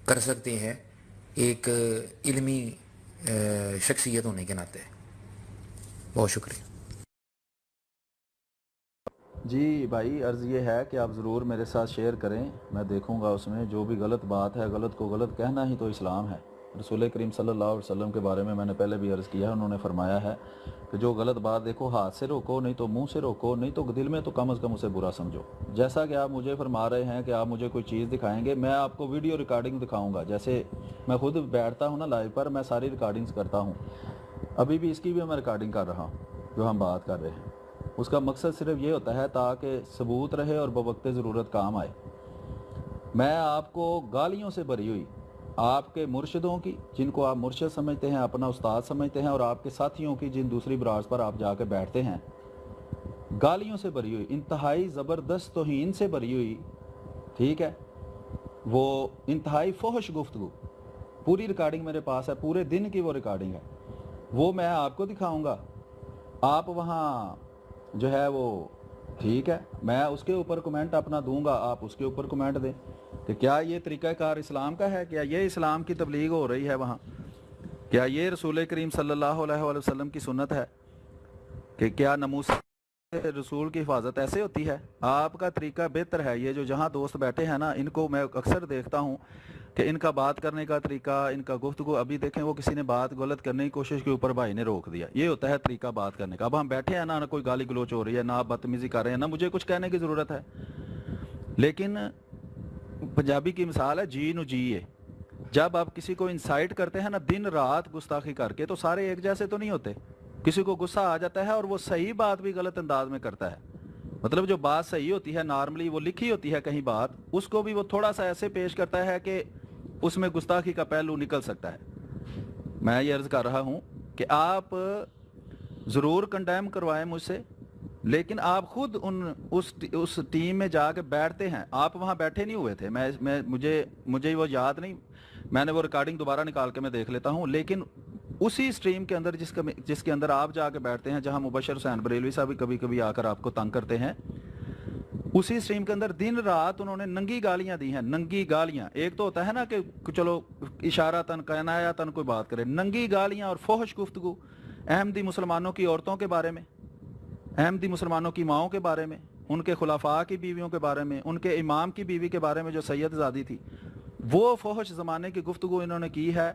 कर सकते हैं एक इल्मी शख्सियत होने के नाते। बहुत शुक्रिया जी भाई, अर्ज़ ये है कि आप ज़रूर मेरे साथ शेयर करें, मैं देखूंगा उसमें जो भी गलत बात है। गलत को गलत कहना ही तो इस्लाम है। रसूल करीम सल्लल्लाहु अलैहि वसल्लम के बारे में मैंने पहले भी अर्ज़ किया है, उन्होंने फरमाया है कि जो गलत बात देखो हाथ से रोको, नहीं तो मुंह से रोको, नहीं तो दिल में तो कम अज़ कम उसे बुरा समझो। जैसा कि आप मुझे फरमा रहे हैं कि आप मुझे कोई चीज़ दिखाएंगे, मैं आपको वीडियो रिकॉर्डिंग दिखाऊँगा। जैसे मैं खुद बैठता हूँ ना लाइव पर, मैं सारी रिकॉर्डिंग्स करता हूँ, अभी भी इसकी भी मैं रिकॉर्डिंग कर रहा हूँ जो हम बात कर रहे हैं। उसका मकसद सिर्फ ये होता है ताकि सबूत रहे और बवक्त ज़रूरत काम आए। मैं आपको गालियों से भरी हुई आपके मुर्शिदों की, जिनको आप मुर्शिद समझते हैं, अपना उस्ताद समझते हैं, और आपके साथियों की जिन दूसरी ब्रांच पर आप जाकर बैठते हैं, गालियों से भरी हुई, इंतहाई ज़बरदस्त तौहीन से भरी हुई, ठीक है, वो इंतहाई फहश गुफ्तगू, पूरी रिकॉर्डिंग मेरे पास है, पूरे दिन की वो रिकॉर्डिंग है, वो मैं आपको दिखाऊंगा। आप वहाँ जो है वो ठीक है, मैं उसके ऊपर कमेंट अपना दूंगा, आप उसके ऊपर कमेंट दें। کہ کیا یہ طریقہ کار اسلام کا ہے؟ کیا یہ اسلام کی تبلیغ ہو رہی ہے وہاں؟ کیا یہ رسول کریم صلی اللہ علیہ وآلہ وسلم کی سنت ہے کہ کیا ناموس رسول کی حفاظت ایسے ہوتی ہے؟ آپ کا طریقہ بہتر ہے. یہ جو جہاں دوست بیٹھے ہیں نا، ان کو میں اکثر دیکھتا ہوں کہ ان کا بات کرنے کا طریقہ، ان کا گفتگو، ابھی دیکھیں وہ کسی نے بات غلط کرنے کی کوشش کی، اوپر بھائی نے روک دیا. یہ ہوتا ہے طریقہ بات کرنے کا. اب ہم بیٹھے ہیں نہ کوئی گالی گلوچ ہو رہی ہے، نہ آپ بدتمیزی کر رہے ہیں، نہ مجھے کچھ کہنے کی ضرورت ہے. لیکن پنجابی کی مثال ہے جی نو جی ہے. جب آپ کسی کو انسائٹ کرتے ہیں نا دن رات گستاخی کر کے، تو سارے ایک جیسے تو نہیں ہوتے. کسی کو غصہ آ جاتا ہے اور وہ صحیح بات بھی غلط انداز میں کرتا ہے. مطلب جو بات صحیح ہوتی ہے، نارملی وہ لکھی ہوتی ہے کہیں بات، اس کو بھی وہ تھوڑا سا ایسے پیش کرتا ہے کہ اس میں گستاخی کا پہلو نکل سکتا ہے. میں یہ عرض کر رہا ہوں کہ آپ ضرور کنڈیم کروائیں مجھ سے، لیکن آپ خود اس ٹیم میں جا کے بیٹھتے ہیں. آپ وہاں بیٹھے نہیں ہوئے تھے. مجھے وہ یاد نہیں، میں نے وہ ریکارڈنگ دوبارہ نکال کے میں دیکھ لیتا ہوں. لیکن اسی سٹریم کے اندر جس کے اندر آپ جا کے بیٹھتے ہیں، جہاں مبشر حسین بریلوی صاحب بھی کبھی کبھی آ کر آپ کو تنگ کرتے ہیں، اسی سٹریم کے اندر دن رات انہوں نے ننگی گالیاں دی ہیں. ننگی گالیاں. ایک تو ہوتا ہے نا کہ چلو اشارہ تن کنایا تن کوئی بات کرے. ننگی گالیاں اور فحش گفتگو احمدی مسلمانوں کی عورتوں کے بارے میں، احمدی مسلمانوں کی ماؤں کے بارے میں، ان کے خلفاء کی بیویوں کے بارے میں، ان کے امام کی بیوی کے بارے میں جو سید زادی تھی، وہ فحش زمانے کی گفتگو انہوں نے کی ہے.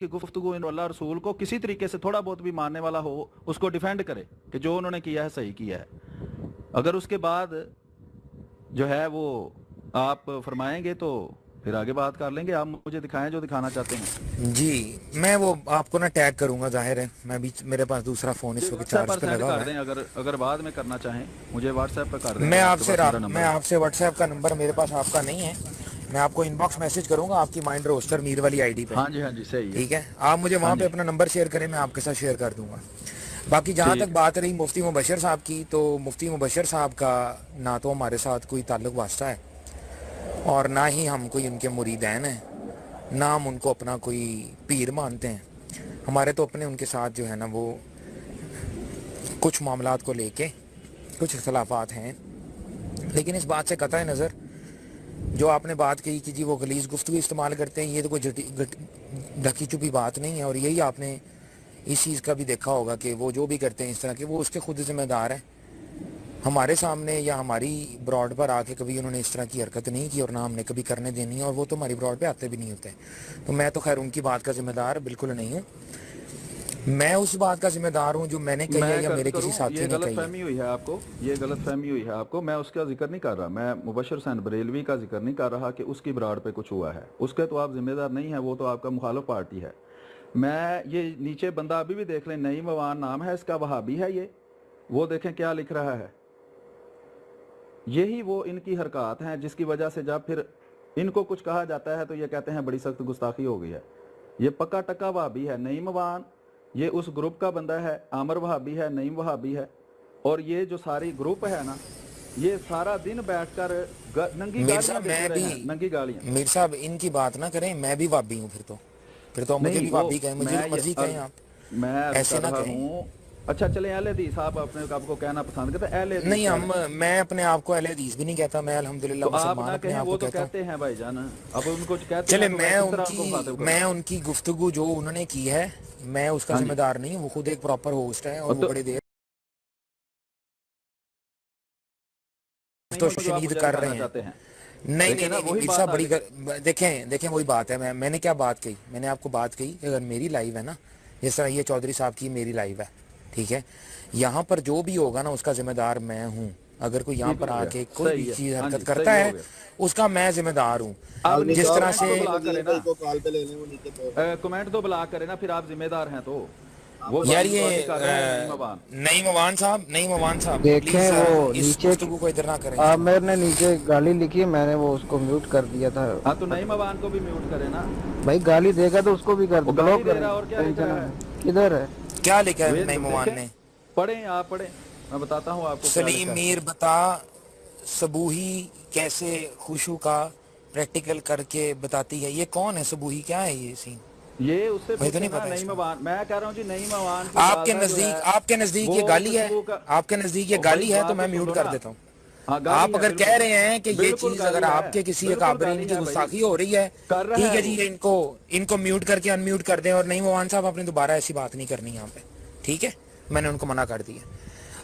کہ گفتگو اللہ رسول کو کسی طریقے سے تھوڑا بہت بھی ماننے والا ہو اس کو ڈیفینڈ کرے کہ جو انہوں نے کیا ہے صحیح کیا ہے. اگر اس کے بعد جو ہے وہ آپ فرمائیں گے تو پھر آگے بات کر لیں گے. آپ مجھے دکھائیں جو دکھانا چاہتے ہیں. جی میں وہ آپ کو نا ٹیگ کروں گا، ظاہر ہے میں بھی، میرے پاس دوسرا فون اس وقت چارج پہ لگا ہوا ہے. اگر بعد میں کرنا چاہیں مجھے واٹس ایپ پہ کر دیں. میں آپ سے واٹس ایپ کا نمبر میرے پاس آپ کا نہیں ہے، میں آپ کو ان باکس میسج کروں گا آپ کی مائنڈ روسٹر میر والی آئی ڈی پہ. ہاں جی صحیح ہے. ٹھیک ہے، آپ مجھے وہاں پہ اپنا نمبر شیئر کریں، میں آپ کے ساتھ شیئر کر دوں گا. باقی جہاں تک بات رہی مفتی مبشر صاحب کی، تو مفتی مبشر صاحب کا نہ تو ہمارے ساتھ کوئی تعلق واسطہ ہے اور نہ ہی ہم کوئی ان کے مریدین ہیں، نہ ہم ان کو اپنا کوئی پیر مانتے ہیں. ہمارے تو اپنے ان کے ساتھ جو ہے نا وہ کچھ معاملات کو لے کے کچھ اختلافات ہیں. لیکن اس بات سے قطع نظر جو آپ نے بات کہی کہ جی وہ غلیظ گفتگو استعمال کرتے ہیں، یہ تو کوئی ڈھکی چھپی بات نہیں ہے. اور یہی آپ نے اس چیز کا بھی دیکھا ہوگا کہ وہ جو بھی کرتے ہیں اس طرح کے، وہ اس کے خود ذمہ دار ہیں. ہمارے سامنے یا ہماری براڈ پر آ کے کبھی انہوں نے اس طرح کی حرکت نہیں کی اور نہ ہم نے کبھی کرنے دینی ہے، اور وہ تو ہماری براڈ پہ آتے بھی نہیں ہوتے. تو میں تو خیر ان کی بات کا ذمہ دار بالکل نہیں ہوں. میں اس بات کا ذمہ دار ہوں جو میں نے کہی ہے یا میرے کسی ساتھی نے کہی ہے. یہ غلط فہمی ہوئی ہے آپ کو. میں اس کا ذکر نہیں کر رہا، میں مبشر حسین بریلوی کا ذکر نہیں کر رہا کہ اس کی براڈ پہ کچھ ہوا ہے. اس کے تو آپ ذمہ دار نہیں ہیں، وہ تو آپ کا مخالف پارٹی ہے. میں یہ نیچے بندہ ابھی بھی دیکھ لیں، نعیم اوان نام ہے اس کا، وہابی ہے یہ. وہ دیکھیں کیا لکھ رہا ہے. یہی وہ ان کی حرکات ہیں جس کی وجہ سے جب پھر ان کو کچھ کہا جاتا ہے تو یہ کہتے ہیں بڑی سخت گستاخی ہو گئی ہے. یہ پکا ٹکا وہابی ہے. نعیم اوان یہ اس گروپ کا بندہ ہے. عامر وہابی ہے، نعیم وہابی ہے، اور یہ جو ساری گروپ ہے نا، یہ سارا دن بیٹھ کر ننگی گالیاں. میر صاحب ان کی بات نہ کریں، میں بھی وہابی ہوں. پھر تو مجھے بھی وہابی کہیں، مجھے بھی مرضی کہیں. آپ میں ایسے نہ کہیں. اچھا چلیں اہل حدیث آپ اپنے آپ کو کہنا پسند کرتے ہیں؟ اہل حدیث نہیں، میں اپنے آپ کو اہل حدیث بھی نہیں کہتا. میں الحمدللہ مسلمان اپنے آپ کو کہتا ہوں. کہتے ہیں بھائی جان، اب ان کو کہتے ہیں. چلے میں ان کی گفتگو جو انہوں نے کی ہے میں اس کا ذمہ دار نہیں ہوں. وہ خود ایک پراپر ہوسٹ ہے اور وہ بڑی دیر تو شنید کر رہے ہیں. نہیں صاحب بڑی دیکھیں وہی بات ہے. میں نے کیا بات کہی؟ میں نے آپ کو بات کہی کہ اگر میری لائیو ہے نا، جس طرح یہ چودھری صاحب کی میری لائیو ہے، ٹھیک ہے، یہاں پر جو بھی ہوگا نا اس کا ذمہ دار میں ہوں. اگر کوئی یہاں پر آ کے کوئی بھی چیز حرکت کرتا ہے اس کا میں ذمہ دار ہوں. جس طرح سے کمنٹ تو بلاک کرے نا، پھر آپ ذمہ دار ہیں تو یار یہ نعیم اوان صاحب دیکھیں وہ نیچے کو ادھر نہ کریں. عامر نے نیچے گالی لکھی ہے، میں نے وہ اس کو میوٹ کر دیا تھا. ہاں تو نعیم اوان کو بھی میوٹ کرے نا بھائی. گالی دے گا تو اس کو بھی کر دو. بلاک کریں. کدھر ہے کیا لکھا ہے نعیم اوان نے؟ پڑھیں آپ پڑھیں، میں بتاتا ہوں آپ کو. سلیم میر بتا صبوحی کیسے خوشو کا پریکٹیکل کر کے بتاتی ہے. یہ کون ہے صبوحی؟ کیا ہے یہ سین؟ یہ اس سے نعیم اوان. میں کہہ رہا ہوں جی نعیم اوان آپ کے نزدیک یہ گالی ہے؟ آپ کے نزدیک یہ گالی ہے تو میں میوٹ کر دیتا ہوں. हाँ, गाली आप है, अगर बिल्कुल। कह रहे हैं कि ये बिल्कुल चीज गाली अगर है, आपके किसी बिल्कुल अकाबरीन गाली की है गुस्ताखी भाई। हो रही है, कर रहा ठीक है है जी, वो। ये इनको म्यूट करके अनम्यूट कर दें। और नहीं मोहन साहब, आपने दोबारा ऐसी बात नहीं करनी यहाँ पे, ठीक है? मैंने उनको मना कर दिया।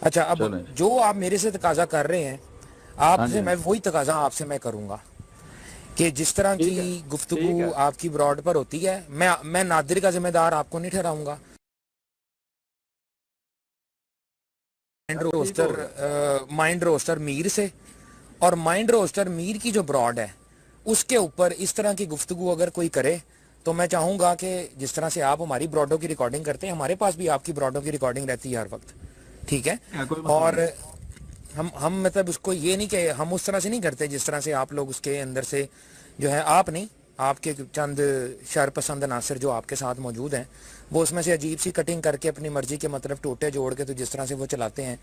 अच्छा, अब चलें। जो आप मेरे से तकाजा कर रहे हैं, हाँ जी, आपसे हाँ मैं जी। वही तकाजा आपसे मैं करूंगा कि जिस तरह ठीक है, की ठीक गुफ्तगू है। आपकी ब्रॉड पर होती है, मैं नादिर का जिम्मेदार आपको नहीं ठहराऊंगा। ठीक हो गया। माइंड रोस्टर मीर से, और माइंड रोस्टर मीर की जो ब्रॉड है उसके ऊपर इस तरह की गुफ्तगू अगर कोई करे, तो मैं चाहूंगा कि जिस तरह से आप हमारी ब्रॉडों की रिकॉर्डिंग करते हैं, हमारे पास भी आपकी ब्रॉडों की रिकॉर्डिंग रहती है हर वक्त, ठीक है? कोई मसला और नहीं। हम मतलब उसको ये नहीं कि हम उस तरह से नहीं करते जिस तरह से आप लोग उसके अंदर से जो है, आप नहीं, आपके चंद शरपसंद नासिर जो आपके साथ मौजूद हैं, वो उसमें से अजीब सी कटिंग करके अपनी मर्जी के मतलब टोटे जोड़ के तो जिस तरह से वो चलाते हैं,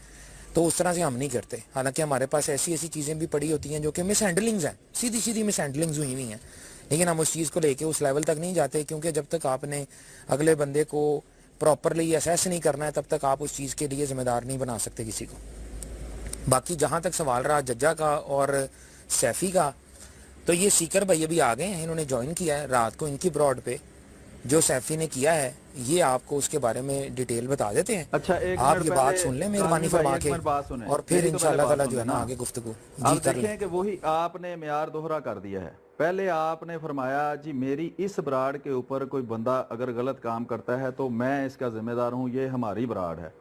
तो उस तरह से हम नहीं करते। हालांकि हमारे पास ऐसी ऐसी चीज़ें भी पड़ी होती हैं जो कि मिस हैंडलिंग्स हैं, सीधी सीधी मिस हैंडलिंग्स हुई हुई हैं, लेकिन हम उस चीज़ को लेके उस लेवल तक नहीं जाते, क्योंकि जब तक आपने अगले बंदे को प्रॉपरली असेस नहीं करना है, तब तक आप उस चीज़ के लिए ज़िम्मेदार नहीं बना सकते किसी को। बाकी जहाँ तक सवाल रहा जज्जा का और सैफ़ी का, तो ये सीकर भाई अभी आ गए हैं, इन्होंने ज्वाइन किया है रात को। इनकी ब्रॉड पे जो सैफ़ी ने किया है, ये आपको उसके बारे में डिटेल बता देते हैं। अच्छा, एक आप मिनट ये बात पहले सुन लें मेहरबानी काज़मी भाई, फरमा एक के, मिनट बात सुने। और फिर मेरी तो पहले इंशाल्लाह बात ताला सुन जो है लें ना ना। आगे गुफ्तगू आप जी कर लें। देखें कि वही आपने मेयार दोहरा कर दिया है। पहले आपने फरमाया जी मेरी इस ब्राड के ऊपर कोई बंदा अगर गलत काम करता है तो मैं इसका जिम्मेदार हूँ, ये हमारी ब्राड है।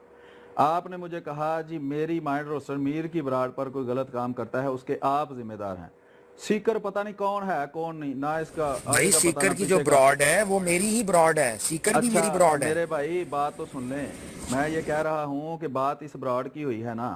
आपने मुझे कहा जी मेरी माइंड रोस्टर मीर की ब्राड पर कोई गलत काम करता है, उसके आप जिम्मेदार हैं। सीकर पता नहीं कौन है कौन नहीं, ना इसका भाई आगे का पता सीकर ना की जो पीछे का। ब्रॉड है वो मेरी ही ब्रॉड है, सीकर भी मेरी ब्रॉड है। मेरे भाई बात तो सुन लें, मैं ये कह रहा हूँ कि बात इस ब्राड की हुई है ना,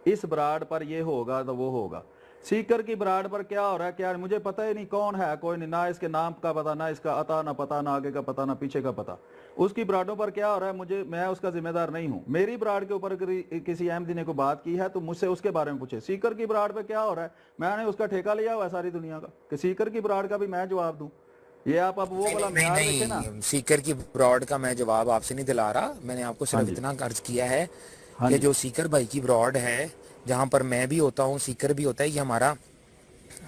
इस ब्राड पर ये होगा तो वो होगा। सीकर की ब्राड पर क्या हो रहा है क्या मुझे पता ही नहीं, कौन है कोई नहीं, ना इसके नाम का पता, ना इसका अता ना पता, ना आगे का पता, ना पीछे का पता। उसकी ब्राडों पर क्या हो रहा है मुझे, मैं उसका जिम्मेदार नहीं हूँ। मेरी ब्राड के ऊपर किसी अहमदी ने को बात की है तो मुझसे उसके बारे में पूछे। सीकर की ब्राड पे क्या हो रहा है, मैंने उसका ठेका लिया हुआ है सारी दुनिया का कि सीकर की ब्राड का भी मैं जवाब दूं। ये आप अब वो वाला म्यार देखे ना। नहीं, सीकर की ब्रॉड का मैं जवाब आपसे नहीं दिला रहा, मैंने आपको सिर्फ इतना अर्ज किया है कि जो सीकर भाई की ब्रॉड है, जहाँ पर मैं भी होता हूँ, सीकर भी होता है, ये हमारा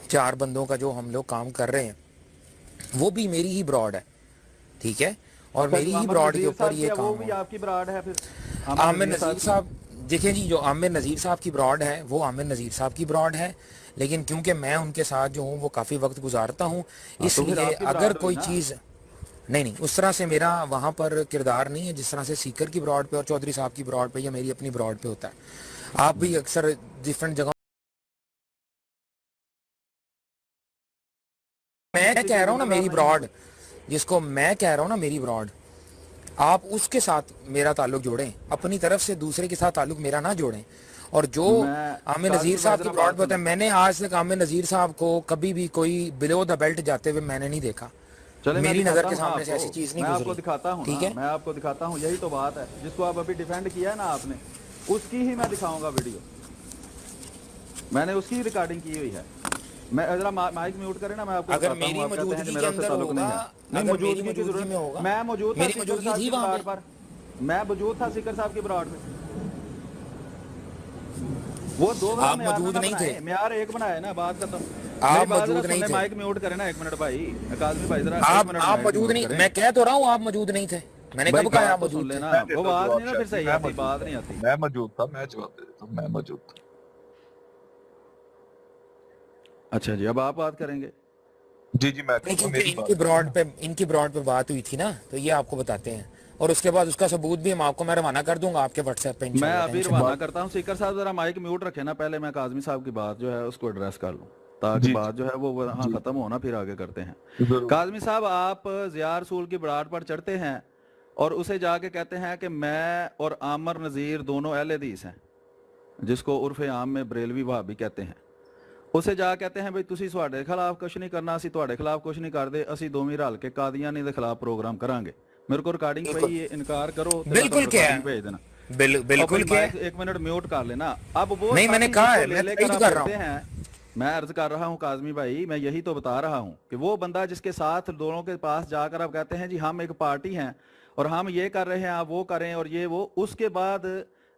4 बंदों का जो हम लोग काम कर रहे हैं, वो भी मेरी ही ब्रॉड है, ठीक है? और मेरी ही ब्रॉड के ऊपर ये काम वो भी आपकी ब्राड है फिर। आमिर नज़ीर साहब, देखिए जी, जो आमिर नज़ीर साहब की ब्रॉड है वो आमिर नज़ीर साहब की ब्रॉड है, लेकिन क्योंकि मैं उनके साथ जो हूँ वो काफ़ी वक्त गुजारता हूँ, इसलिए अगर कोई चीज़ नहीं, उस तरह से मेरा वहाँ पर किरदार नहीं है जिस तरह से सीकर की ब्रॉड पे और चौधरी साहब की ब्रॉड पे या मेरी अपनी ब्रॉड पे होता है। आप भी अक्सर डिफरेंट जगह, मैं कह रहा हूँ ना मेरी ब्रॉड, जिसको मैं कह रहा हूँ ना मेरी ब्रॉड, आप उसके साथ मेरा ताल्लुक जोड़ें, अपनी तरफ से दूसरे के साथ ताल्लुक मेरा ना जोड़ें। और जो आमिर नज़ीर साहब की ब्रॉड पे होता है, मैंने आज तक आमिर नज़ीर साहब को कभी भी कोई बिलो द बेल्ट जाते हुए मैंने नहीं देखा। मेरी नजर के सामने से ऐसी चीज नहीं गुजरी। मैं आपको दिखाता हूँ, ठीक है? मैं आपको दिखाता हूँ, यही तो बात है जिसको आप अभी डिफेंड किया है ना आपने, उसकी ही मैं दिखाऊंगा वीडियो। मैंने उसकी रिकॉर्डिंग की हुई है। मैं जरा माइक म्यूट करें ना, मैं आपको अगर मेरी मौजूदगी के अंदर होगा, नहीं मौजूदगी की जरूरत में होगा। मैं मौजूद था, मेरी मौजूदगी थी वहां पर, मैं मौजूद था सीकर साहब की ब्रॉड में। वो 2 आप मौजूद नहीं थे, म्यार एक बनाया ना, बात खत्म। आप मौजूद नहीं थे। माइक म्यूट करें ना 1 मिनट भाई, काज़मी भाई जरा आप मौजूद नहीं, मैं कह तो रहा हूँ आप मौजूद नहीं थे, मैंने कब कहा आप मौजूद थे? वो बात नहीं ना फिर सही आती, बात नहीं आती। मैं मौजूद था, मैं जवाब दे देता हूं, मैं मौजूद था। अच्छा जी, अब आप बात करेंगे। जी जी, मैं इनकी ब्रॉड पे बात हुई थी ना, तो ये आपको बताते हैं, और उसके बाद उसका सबूत भी आपको मैं रवाना कर दूंगा आपके व्हाट्सएप पे। मैं अभी रवाना करता हूँ। सीकर साहब जरा माइक म्यूट रखे ना, पहले मैं काज़मी साहब की बात जो है उसको एड्रेस कर लूँ, ताकि बात जो है वो वहाँ खत्म हो ना, फिर आगे करते हैं। काज़मी साहब, आप ज़िया रसूल की ब्राड पर चढ़ते हैं और उसे जाके कहते हैं कि मैं और आमिर नज़ीर दोनों अहले हदीस हैं, जिसको उर्फ़े आम में बरेलवी वहाबी कहते हैं। उसे जा कहते हैं भाई तुसी ਤੁਹਾਡੇ खिलाफ कुछ नहीं करना, ਅਸੀਂ ਤੁਹਾਡੇ खिलाफ कुछ नहीं करते, ਅਸੀਂ ਦੋਵੇਂ रल के कादियानी ਦੇ खिलाफ प्रोग्राम करांगे। मेरे को रिकॉर्डिंग पई है, इनकार करो बिल्कुल क्या है, भेज देना बिल्कुल क्या है। 1 मिनट म्यूट कर लेना। अब वो नहीं, मैंने कहा है, मैं तो कर रहा हूं, मैं अर्ज कर रहा हूँ काज़मी भाई, मैं यही तो बता रहा हूँ कि वो बंदा जिसके साथ दोनों के पास जाकर आप कहते हैं जी हम एक पार्टी हैं और हम ये कर रहे हैं, आप वो करें और ये वो, उसके बाद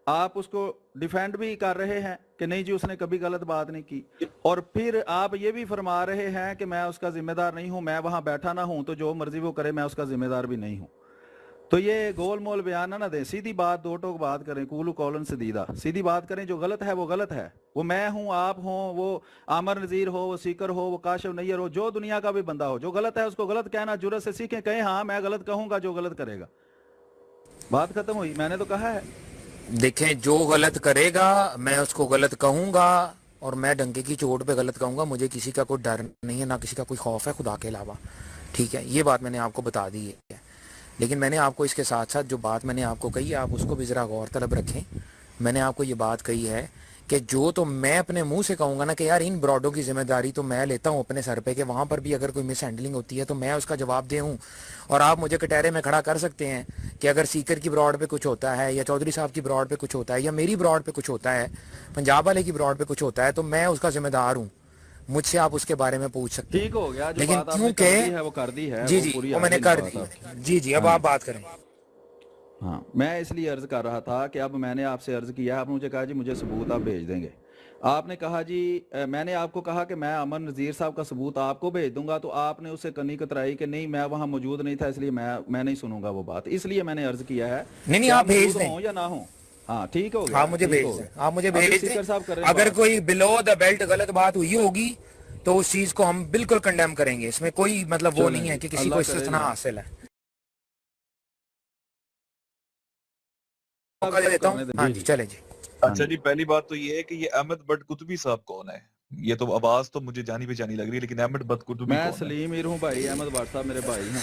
آپ اس کو ڈیفینڈ بھی کر رہے ہیں کہ نہیں جی اس نے کبھی غلط بات نہیں کی، اور پھر آپ یہ بھی فرما رہے ہیں کہ میں اس کا ذمہ دار نہیں ہوں، میں وہاں بیٹھا نہ ہوں تو جو مرضی وہ کرے میں اس کا ذمہ دار بھی نہیں ہوں. تو یہ گول مول بیان نہ دیں، سیدھی بات دو ٹوک بات کریں، قولوا قولا سدیدا، سیدھی بات کریں. جو غلط ہے وہ غلط ہے، وہ میں ہوں، آپ ہوں، وہ عامر نذیر ہو، وہ سیکر ہو، وہ کاشف نیّر ہو، جو دنیا کا بھی بندہ ہو، جو غلط ہے اس کو غلط کہنا جرأت سے سیکھیں، کہیں ہاں میں غلط کہوں گا جو غلط کرے گا. بات ختم ہوئی، میں نے تو کہا ہے. دیکھیں جو غلط کرے گا میں اس کو غلط کہوں گا، اور میں ڈنکے کی چوٹ پہ غلط کہوں گا. مجھے کسی کا کوئی ڈر نہیں ہے، نہ کسی کا کوئی خوف ہے خدا کے علاوہ. ٹھیک ہے، یہ بات میں نے آپ کو بتا دی ہے. لیکن میں نے آپ کو اس کے ساتھ ساتھ جو بات میں نے آپ کو کہی ہے آپ اس کو بھی ذرا غور طلب رکھیں. میں نے آپ کو یہ بات کہی ہے کہ جو تو میں اپنے منہ سے کہوں گا نا کہ یار ان براڈوں کی ذمہ داری تو میں لیتا ہوں اپنے سر پہ، کہ وہاں پر بھی اگر کوئی مس ہینڈلنگ ہوتی ہے تو میں اس کا جواب دے ہوں. اور آپ مجھے کٹہرے میں کھڑا کر سکتے ہیں کہ اگر سیکر کی براڈ پہ کچھ ہوتا ہے، یا چودھری صاحب کی براڈ پہ کچھ ہوتا ہے، یا میری براڈ پہ کچھ ہوتا ہے، پنجاب والے کی براڈ پہ کچھ ہوتا ہے، تو میں اس کا ذمہ دار ہوں. مجھ سے آپ اس کے بارے میں پوچھ سکتے ہیں. ٹھیک ہو گیا، جو لیکن بات آپ نے کر کیونکہ دی ہے وہ کر دی ہے، جی وہ جی پوری وہ میں نے آگے کر نہیں دی بات ہے. آپ. جی جی اب ہاں آپ بات کریں. ہاں، میں اس لیے عرض کر رہا تھا کہ اب میں نے آپ سے عرض کیا، آپ نے مجھے کہا جی مجھے ثبوت آپ بھیج دیں گے. آپ نے کہا جی میں نے آپ کو کہا کہ میں عامر نذیر صاحب کا ثبوت آپ کو بھیج دوں گا، تو آپ نے اسے کنی کترائی کہ نہیں میں وہاں موجود نہیں تھا اس لیے میں نہیں سنوں گا وہ بات. اس لیے میں نے عرض کیا ہے نہیں کہ آپ بھیج موجود دیں، ہوں یا نہ ہوں. ہاں ٹھیک ہو گیا، آپ مجھے ٹھیک بھیج ہو دیں، گیا. آپ مجھے ابھی بھیج دیں. سپیکر صاحب کریں اگر بات. کوئی بلو دا بیلٹ غلط بات ہوئی ہوگی تو اس چیز کو ہم بالکل کنڈیم کریں گے. اس میں کوئی مطلب وہ چلیں نہیں ہے جی، کہ کسی اللہ کو کرے استثناء جی. حاصل ہے. آپ موقع دے دیتا ہوں. کرنے دیں. ہاں جی جی جی. چلیں جی. ہاں اچھا جی. جی، پہلی بات تو یہ ہے کہ یہ احمد بٹ قطبی صاحب کون ہے؟ یہ تو آواز تو مجھے جانی پہچانی لگ رہی ہے، لیکن احمد بٹ قطبی میں کون ہے؟ سلیم میر ہوں بھائی، احمد بٹ صاحب میرے بھائی ہیں.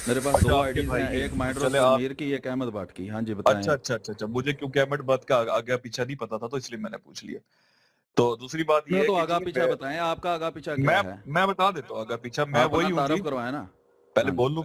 میرے پاس اچھا دو آپ کے آئیڈیز ہیں، بھائی ایک ہیں، مائنڈ چلے روسٹر آپ. میر کی، ایک احمد بٹ کی. ہاں جی بتائیں. اچھا مجھے کیونکہ احمد بٹ کا آگے پیچھا نہیں پتا تھا تو اس لیے میں نے پوچھ لیا. تو دوسری بات یہ میں ہے تو کہ آگا جی پیچھا بتائیں، آپ کا آگا پیچھا میں کیا ہے؟ میں بتا دیتا ہوں آگا پیچھا. میں آپ اپنا وہی ہوں جی، تعارف کروائیں نا. پہلے ہاں جی. بول لوں.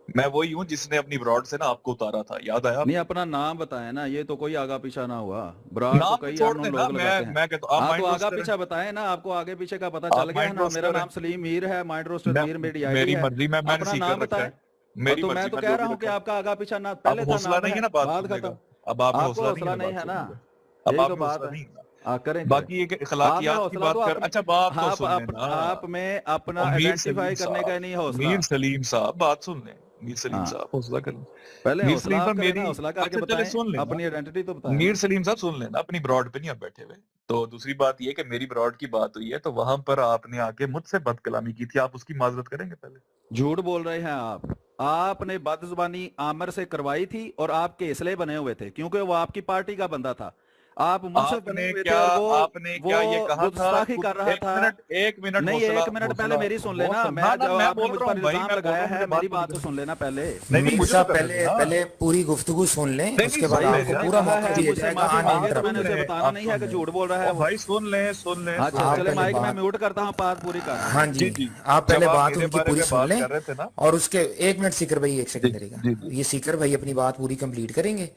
میں وہی ہوں جس نے اپنی براڈ سے نا آپ کو اتارا تھا، یاد آیا آپ نہیں کو؟ اپنا نام بتائیں نا، یہ تو کوئی آگا پیچھا نہ ہوا. براڈ تو نام تو کئی چھوڑ ان دیں نا، لوگ لگاتے ہیں. میں کہتا ہوں آپ ہاں تو مائنڈ آگا روسٹر ہیں، پیچھا بتائیں نا، آپ کو آگے پیچھے کا پتہ چل آپ گیا ہے مائنڈ نا. میرا روسٹر ہیں. نام سلیم میر ہے، مائنڈ روسٹر میں میر میری آئی میری ڈی ہے. مرضی میں نے اپنا سیکر نام رکھا بتائیں. ہے، میری تو میں مرضی تو میں کہہ جو رہا بھی ہوں کہ رکھا ہے. آپ کا آگا پیچھا نہ اب پہلے تھا حوصلہ نام نہیں ہے. ہے نا بات بات سننے کا، ختم. اب آپ میں آپ کو حوصلہ نہیں ہے حوصلہ نا نہیں بات ہے نا، سننے کا، اب یہی آپ تو میں بات حوصلہ ہے. نہیں ہے نا. کریں. باقی یہ کہ آپ میں اخلاقیات کی حوصلہ بات تو کر. اچھا بات تو سن لینا. آپ میں اپنا اور میر سلیم آئیڈینٹیفائی کرنے کا صاحب، نہیں حوصلہ. میر سلیم صاحب بات سن لیں. میر سلیم ہاں صاحب حوصلہ کر لیں. پہلے میر حوصلہ سلیم آپ صاحب کریں نا، میری، حوصلہ کر کے اچھا چلے بتائیں سن لینا. اپنی آئیڈینٹی تو بتائیں نا. میر سلیم صاحب سن لینا، اپنی براڈ پہ نہیں آپ بیٹھے ہوئے. تو دوسری بات یہ کہ میری براڈ کی بات ہوئی ہے تو وہاں پر آپ نے آ کے مجھ سے بد کلامی کی تھی، آپ اس کی معذرت کریں گے پہلے؟ جھوٹ بول رہے ہیں آپ. آپ نے بد زبانی عامر سے کروائی تھی اور آپ کے اسلحے بنے ہوئے تھے کیونکہ وہ آپ کی پارٹی کا بندہ تھا. آپ منصف بنے ہوئے تھے اور آپ نے کیا یہ کہا تھا؟ گستاخی کر رہا تھا. ایک منٹ نہیں حوصلہ، ایک منٹ پہلے میری سن لینا. نہ نہ میں آپ نے بول مجھ رہا پر ہوں بھائی، الزام میں بول رہا لگایا ہوں ہے، مجھے میری بات بات تو سن لینا پہلے. نہیں میر مجھے تو صاحب کرنے دیں نا. پہلے پوری گفتگو سن لیں، نہیں اس نہیں کے بعد سن بھائی لیں آپ کو اس نا. نے پورا کہا موقع ہے دیا مجھ سے جائے گا معافی مانگی ہے تو میں نے uninterrupted. اسے بتانا نہیں ہے کہ جھوٹ بول رہا ہے وہ. بھائی سن لیں سن لیں. اچھا آپ چلے پہلے مائک میں بات، میوٹ کرتا ہوں، بات پوری کر. ہاں جی جی جی، آپ پہلے جب آپ بات میرے ان کی بارے پوری میں سن بات لیں، کر رہے تھے نا. اور اس کے ایک منٹ سیکر بھائی، ایک جی سیکنڈ دے گا. جی جی یہ سیکر بھائی اپنی بات پوری کمپلیٹ کریں گے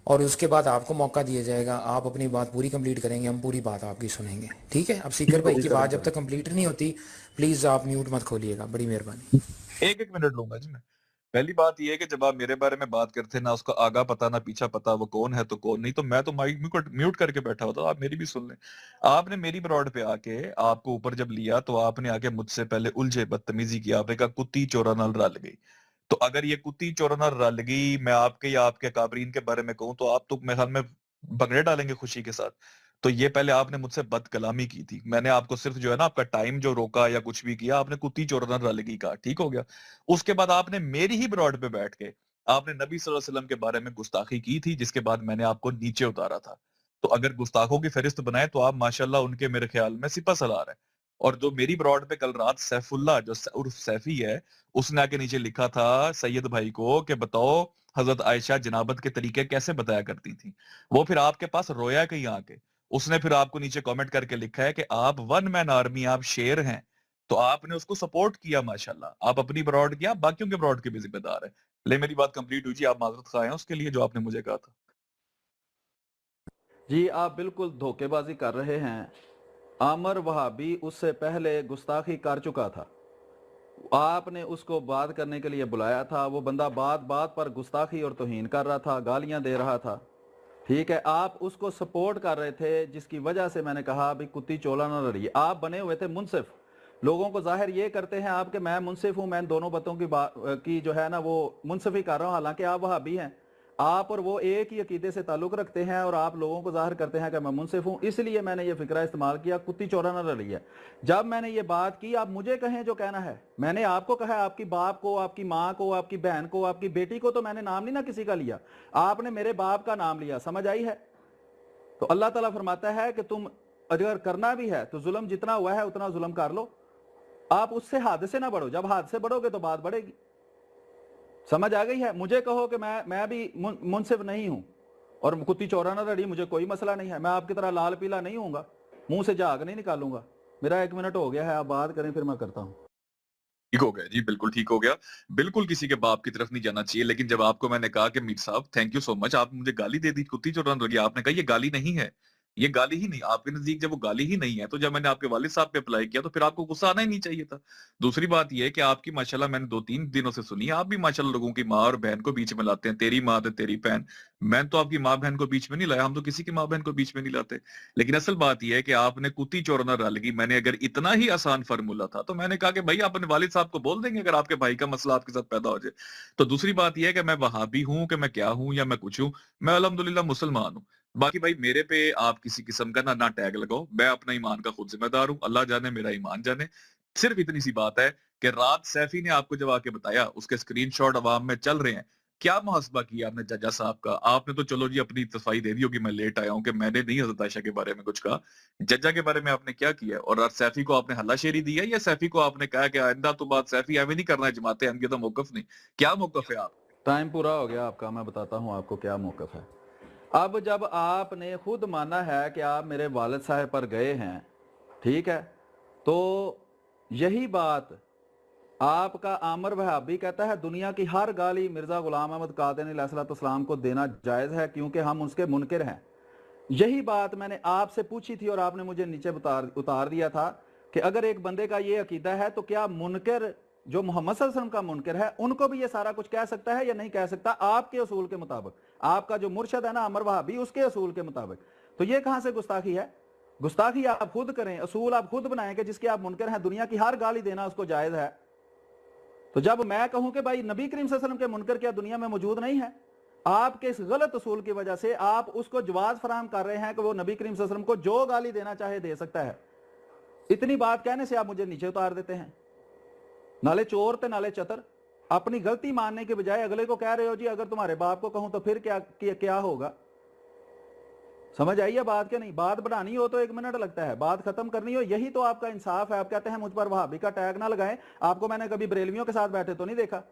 اور اس کے بعد آپ کو موقع دیا جائے گا. آپ اپنی بات پوری کمپلیٹ کریں گے، ہم پوری بات آپ کی سنیں گے. ٹھیک ہے؟ اب سیکر ٹھیک بھائی ہو کی بات جب تک کمپلیٹ نہیں ہوتی پلیز آپ میوٹ مت کھولیے گا، بڑی مہربانی. ایک منٹ لوں گا جی میں. پہلی بات یہ ہے کہ جب آپ میرے بارے میں بات کرتے نہ اس کو آگا پتا نہ پیچھا پتا وہ کون ہے تو کون نہیں، تو میں تو مائک میوٹ کر کے بیٹھا ہوتا. آپ میری بھی سن لیں. آپ نے میری براڈ پہ آ کے آپ کو اوپر جب لیا تو آپ نے آ کے مجھ سے پہلے الجھے، بدتمیزی کی. آپ نے کہا کتی چورا نال رل گئی. تو اگر یہ کتی چورا نال رل گئی میں آپ کے یا آپ کے کابرین کے بارے میں کہوں تو آپ تو میرے خیال میں بگڑے ڈالیں گے خوشی کے ساتھ. تو یہ پہلے آپ نے مجھ سے بد کلامی کی تھی. میں نے آپ کو صرف جو ہے نا آپ کا ٹائم جو روکا یا کچھ بھی کیا، آپ نے کتی چورا نال رل گئی کہا. ٹھیک ہو گیا. اس کے بعد آپ نے میری ہی براڈ پہ بیٹھ کے آپ نے نبی صلی اللہ علیہ وسلم کے بارے میں گستاخی کی تھی، جس کے بعد میں نے آپ کو نیچے اتارا تھا. تو اگر گستاخوں کی فہرست بنائے تو آپ ماشاءاللہ ان کے میرے خیال میں سپہ سالار ہیں. اور جو میری براڈ پہ کل رات سیف اللہ جو عرف سیفی ہے، اس نے آ کے نیچے لکھا تھا سید بھائی کو کہ بتاؤ حضرت عائشہ جنابت کے طریقے کیسے بتایا کرتی تھی. وہ پھر آپ کے پاس رویا کہیں آ کے. اس نے پھر آپ کو نیچے کامنٹ کر کے لکھا ہے کہ آپ ون مین آرمی، آپ شیر ہیں. تو آپ نے اس کو سپورٹ کیا ماشاءاللہ. آپ اپنی براڈ کیا، باقیوں کے براڈ کے بھی ذمہ دار ہیں. لے میری بات کمپلیٹ ہوئی جی، آپ معذرت خواہ ہیں اس کے لیے جو آپ نے مجھے کہا تھا. جی آپ بالکل دھوکے بازی کر رہے ہیں. عامر وہابی اس سے پہلے گستاخی کر چکا تھا. آپ نے اس کو بات کرنے کے لیے بلایا تھا. وہ بندہ بات بات پر گستاخی اور توہین کر رہا تھا، گالیاں دے رہا تھا. ठीक है, आप उसको सपोर्ट कर रहे थे, जिसकी वजह से मैंने कहा भी कुत्ती चोला ना लड़िए। आप बने हुए थे मुनसिफ, लोगों को जाहिर ये करते हैं आप कि मैं मुनसिफ हूं, मैं दोनों बातों की जो है ना वो मुनसिफ ही कर रहा हूं, हालांकि आप वहाबी हैं। आप और वो एक ही अकीदे से ताल्लुक रखते हैं और आप लोगों को जाहिर करते हैं कि मैं मुनसिफ हूं, इसलिए मैंने ये फिक्रा इस्तेमाल किया, कुत्ती चोरा ना लड़ी है। जब मैंने ये बात की, आप मुझे कहें जो कहना है, मैंने आपको कहा, आपकी बाप को, आपकी माँ को, आपकी बहन को, आपकी बेटी को तो मैंने नाम नहीं ना किसी का लिया, आपने मेरे बाप का नाम लिया, समझ आई है? तो अल्लाह ताला फरमाता है कि तुम अगर करना भी है तो जुल्म जितना हुआ है उतना जुल्म कर लो, आप उससे हाथ से ना बढ़ो, जब हाथ से बढ़ोगे तो बात बढ़ेगी। समझ आ गई है? मुझे कहो कि मैं भी मुनसिफ नहीं हूं और कुत्ती चोरा ना लड़ी, मुझे कोई मसला नहीं है, मैं आपकी तरह लाल पीला नहीं हूंगा, मुंह से झाग नहीं निकालूंगा। मेरा 1 मिनट हो गया है, आप बात करें फिर मैं करता हूं। ठीक हो गया जी, बिल्कुल ठीक हो गया। बिल्कुल किसी के बाप की तरफ नहीं जाना चाहिए, लेकिन जब आपको मैंने कहा कि मीर साहब थैंक यू सो मच, आप मुझे गाली दे दी, कुत्ती चोरने लगी, आपने कहा ये गाली नहीं है, ये गाली ही नहीं, आपके नजदीक जब वो गाली ही नहीं है, तो जब मैंने आपके वालिद साहब पे अप्लाई किया तो फिर आपको गुस्सा आना ही नहीं चाहिए था। दूसरी बात ये है कि आपकी माशाल्लाह मैंने 2-3 दिनों से सुनी, आप भी माशाल्लाह लोगों की माँ और बहन को बीच में लाते हैं, तेरी माँ तो तेरी बहन। मैं तो आपकी माँ बहन को बीच में नहीं लाया, हम तो किसी की माँ बहन को बीच में नहीं लाते। लेकिन असल बात यह है कि आपने कुत्ती चोरना रलगी, मैंने अगर इतना ही आसान फार्मूला था तो मैंने कहा कि भाई अपने वालिद साहब को बोल देंगे अगर आपके भाई का मसला आपके साथ पैदा हो जाए। तो दूसरी बात यह है कि मैं वहाबी हूं कि मैं क्या हूं या मैं कुछ हूं, मैं अल्हम्दुलिल्लाह मुसलमान हूं। बाकी भाई मेरे पे आप किसी किस्म का ना टैग लगाओ, मैं अपना ईमान का खुद जिम्मेदार हूं, अल्लाह जाने मेरा ईमान जाने। सिर्फ इतनी सी बात है कि रात सैफी ने आपको जब आके बताया, उसके स्क्रीनशॉट अवाम में चल रहे हैं, क्या मुहासबा किया आपने जज्जा साहब का? आपने तो चलो जी अपनी सफाई दे दी होगी, मैं लेट आया हूं कि मैंने नहीं हजरत आयशा के बारे में कुछ कहा, जज्जा के बारे में आपने क्या किया? और रात सैफी को आपने हल्लाशेरी दी है या सैफी को आपने कहा कि आइंदा तो बात सैफी एवं नहीं करना है, जमाते अहमदियत का मौकफ नहीं, क्या मौकफ है आप? टाइम पूरा हो गया आपका, मैं बताता हूं आपको क्या मौकफ है। अब जब आपने खुद माना है कि आप मेरे वालिद साहब पर गए हैं, ठीक है, तो यही बात आपका आमर वहाबी कहता है दुनिया की हर गाली मिर्जा गुलाम अहमद कादियानी अलैहिस्सलाम को देना जायज़ है क्योंकि हम उसके मुनकिर हैं। यही बात मैंने आपसे पूछी थी और आपने मुझे नीचे उतार दिया था कि अगर एक बंदे का ये अकीदा है तो क्या मुनकिर जो मोहम्मद सल्लल्लाहु अलैहि वसल्लम का मुनकिर है उनको भी ये सारा कुछ कह सकता है या नहीं कह सकता, आपके असूल के मुताबिक? आपका जो मुर्शद है ना अमर वहाबी, उसके असूल के मुताबिक। तो ये कहां से गुस्ताखी है? गुस्ताखी आप खुद करें, असूल आप खुद बनाएं कि जिसके आप मुनकिर हैं, दुनिया की हर गाली देना उसको जायज है। तो जब मैं कहूं कि भाई नबी करीम सल्लल्लाहु अलैहि वसल्लम के मुनकर क्या दुनिया में मौजूद नहीं है, आपके इस गलत असूल की वजह से आप उसको जवाब फराहम कर रहे हैं कि वो नबी करीम सल्लल्लाहु अलैहि वसल्लम को जो गाली देना चाहे दे सकता है। इतनी बात कहने से आप मुझे नीचे उतार देते हैं। नाले चोर ते नाले चतर, अपनी गलती मानने के बजाय अगले को कह रहे हो जी अगर तुम्हारे बाप को कहूं तो फिर क्या होगा। समझ आई है बात के नहीं? बात बढ़ानी हो तो 1 मिनट लगता है, बात खत्म करनी हो यही तो आपका इंसाफ है। आप कहते हैं मुझ पर वहाबी का टैग ना लगाएं। आपको मैंने कभी बरेलवियों के साथ बैठे तो नहीं देखा।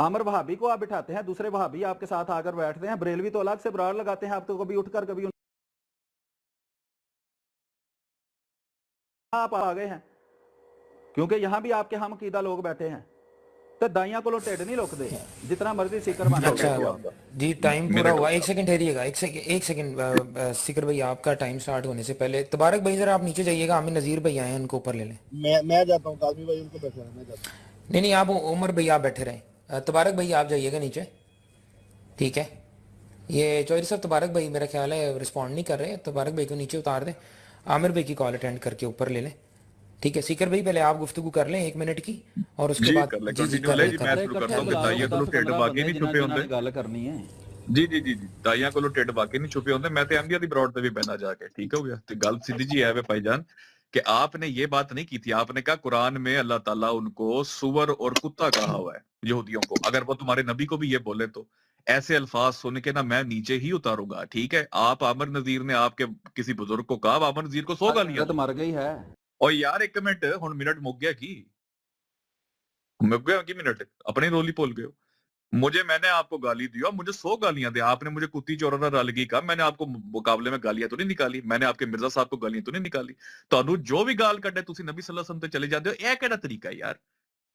आमर वहाबी को आप बिठाते हैं, दूसरे वहाबी आपके साथ आकर बैठते हैं, बरेलवी तो अलग से ब्राड़ लगाते हैं। आप तो कभी उठकर कभी आप आ गए हैं क्योंकि यहां भी आपके हम अकीदा लोग बैठे हैं। तो दाइयां को टेढ़ नहीं लोकदे, जितना मर्जी सिकर बना। अच्छा जी, टाइम पूरा हुआ, 1 सेकंड ठहरिएगा, 1 सेकंड सिकर भाई, आपका टाइम स्टार्ट होने से पहले तबारक भाई जरा आप नीचे जाइएगा, आमिर नजीर भाई आए हैं, उनको ऊपर ले लें। मैं जाता हूं, काजमी भाई उनको बैठे रहने जाता हूं। नहीं आप उमर भाई आप बैठे रहें, तबारक भाई आप जाइएगा नीचे, ठीक है। ये चौधरी साहब तबारक भाई मेरा ख्याल है रिस्पॉन्ड नहीं कर रहे, तबारक भाई को नीचे उतार दें, आमिर भाई की कॉल अटेंड करके ऊपर ले लें, ठीक है। सीकर भाई पहले आप गुफ्तगू कर लें 1 मिनट की और उसके बाद जी जी दाइयां को टेढ़ बाकी नहीं छुपे होंगे। मैं तो अहमदियत दी ब्रॉड पे भी बहना जाके, ठीक हो गया। तो गल सीधी जी है वे भाईजान कि आपने ये बात नहीं की थी, आपने कहा कुरान में अल्लाह ताला उनको सुअर और कुत्ता कहा हुआ है यहूदियों को, अगर वो तुम्हारे नबी को भी ये बोले तो ऐसे अल्फाज सुन के ना मैं नीचे ही उतारूंगा, ठीक है। आप आमिर नजीर ने आपके किसी बुजुर्ग को कहा, आमिर नजीर को 100 गालियां तो मर गई है। और यार 1 मिनट हुन मिनट मुक गया की मिनट अपने रोली भूल गए हो। मैंने आपको गाली दी और मुझे 100 गालियां दी, आपने मुझे कुत्ती चोरा रलगी कहा, मैंने आपको मुकाबले में गालियां तो नहीं निकाली, मैंने आपके मिर्जा साहब को गालियां तो नहीं निकाली। तो जो भी गाल कटे तुसी नबी सल्लल्लाहु अलैहि वसल्लम ते चले जाते हो, यह केड़ा तरीका है यार?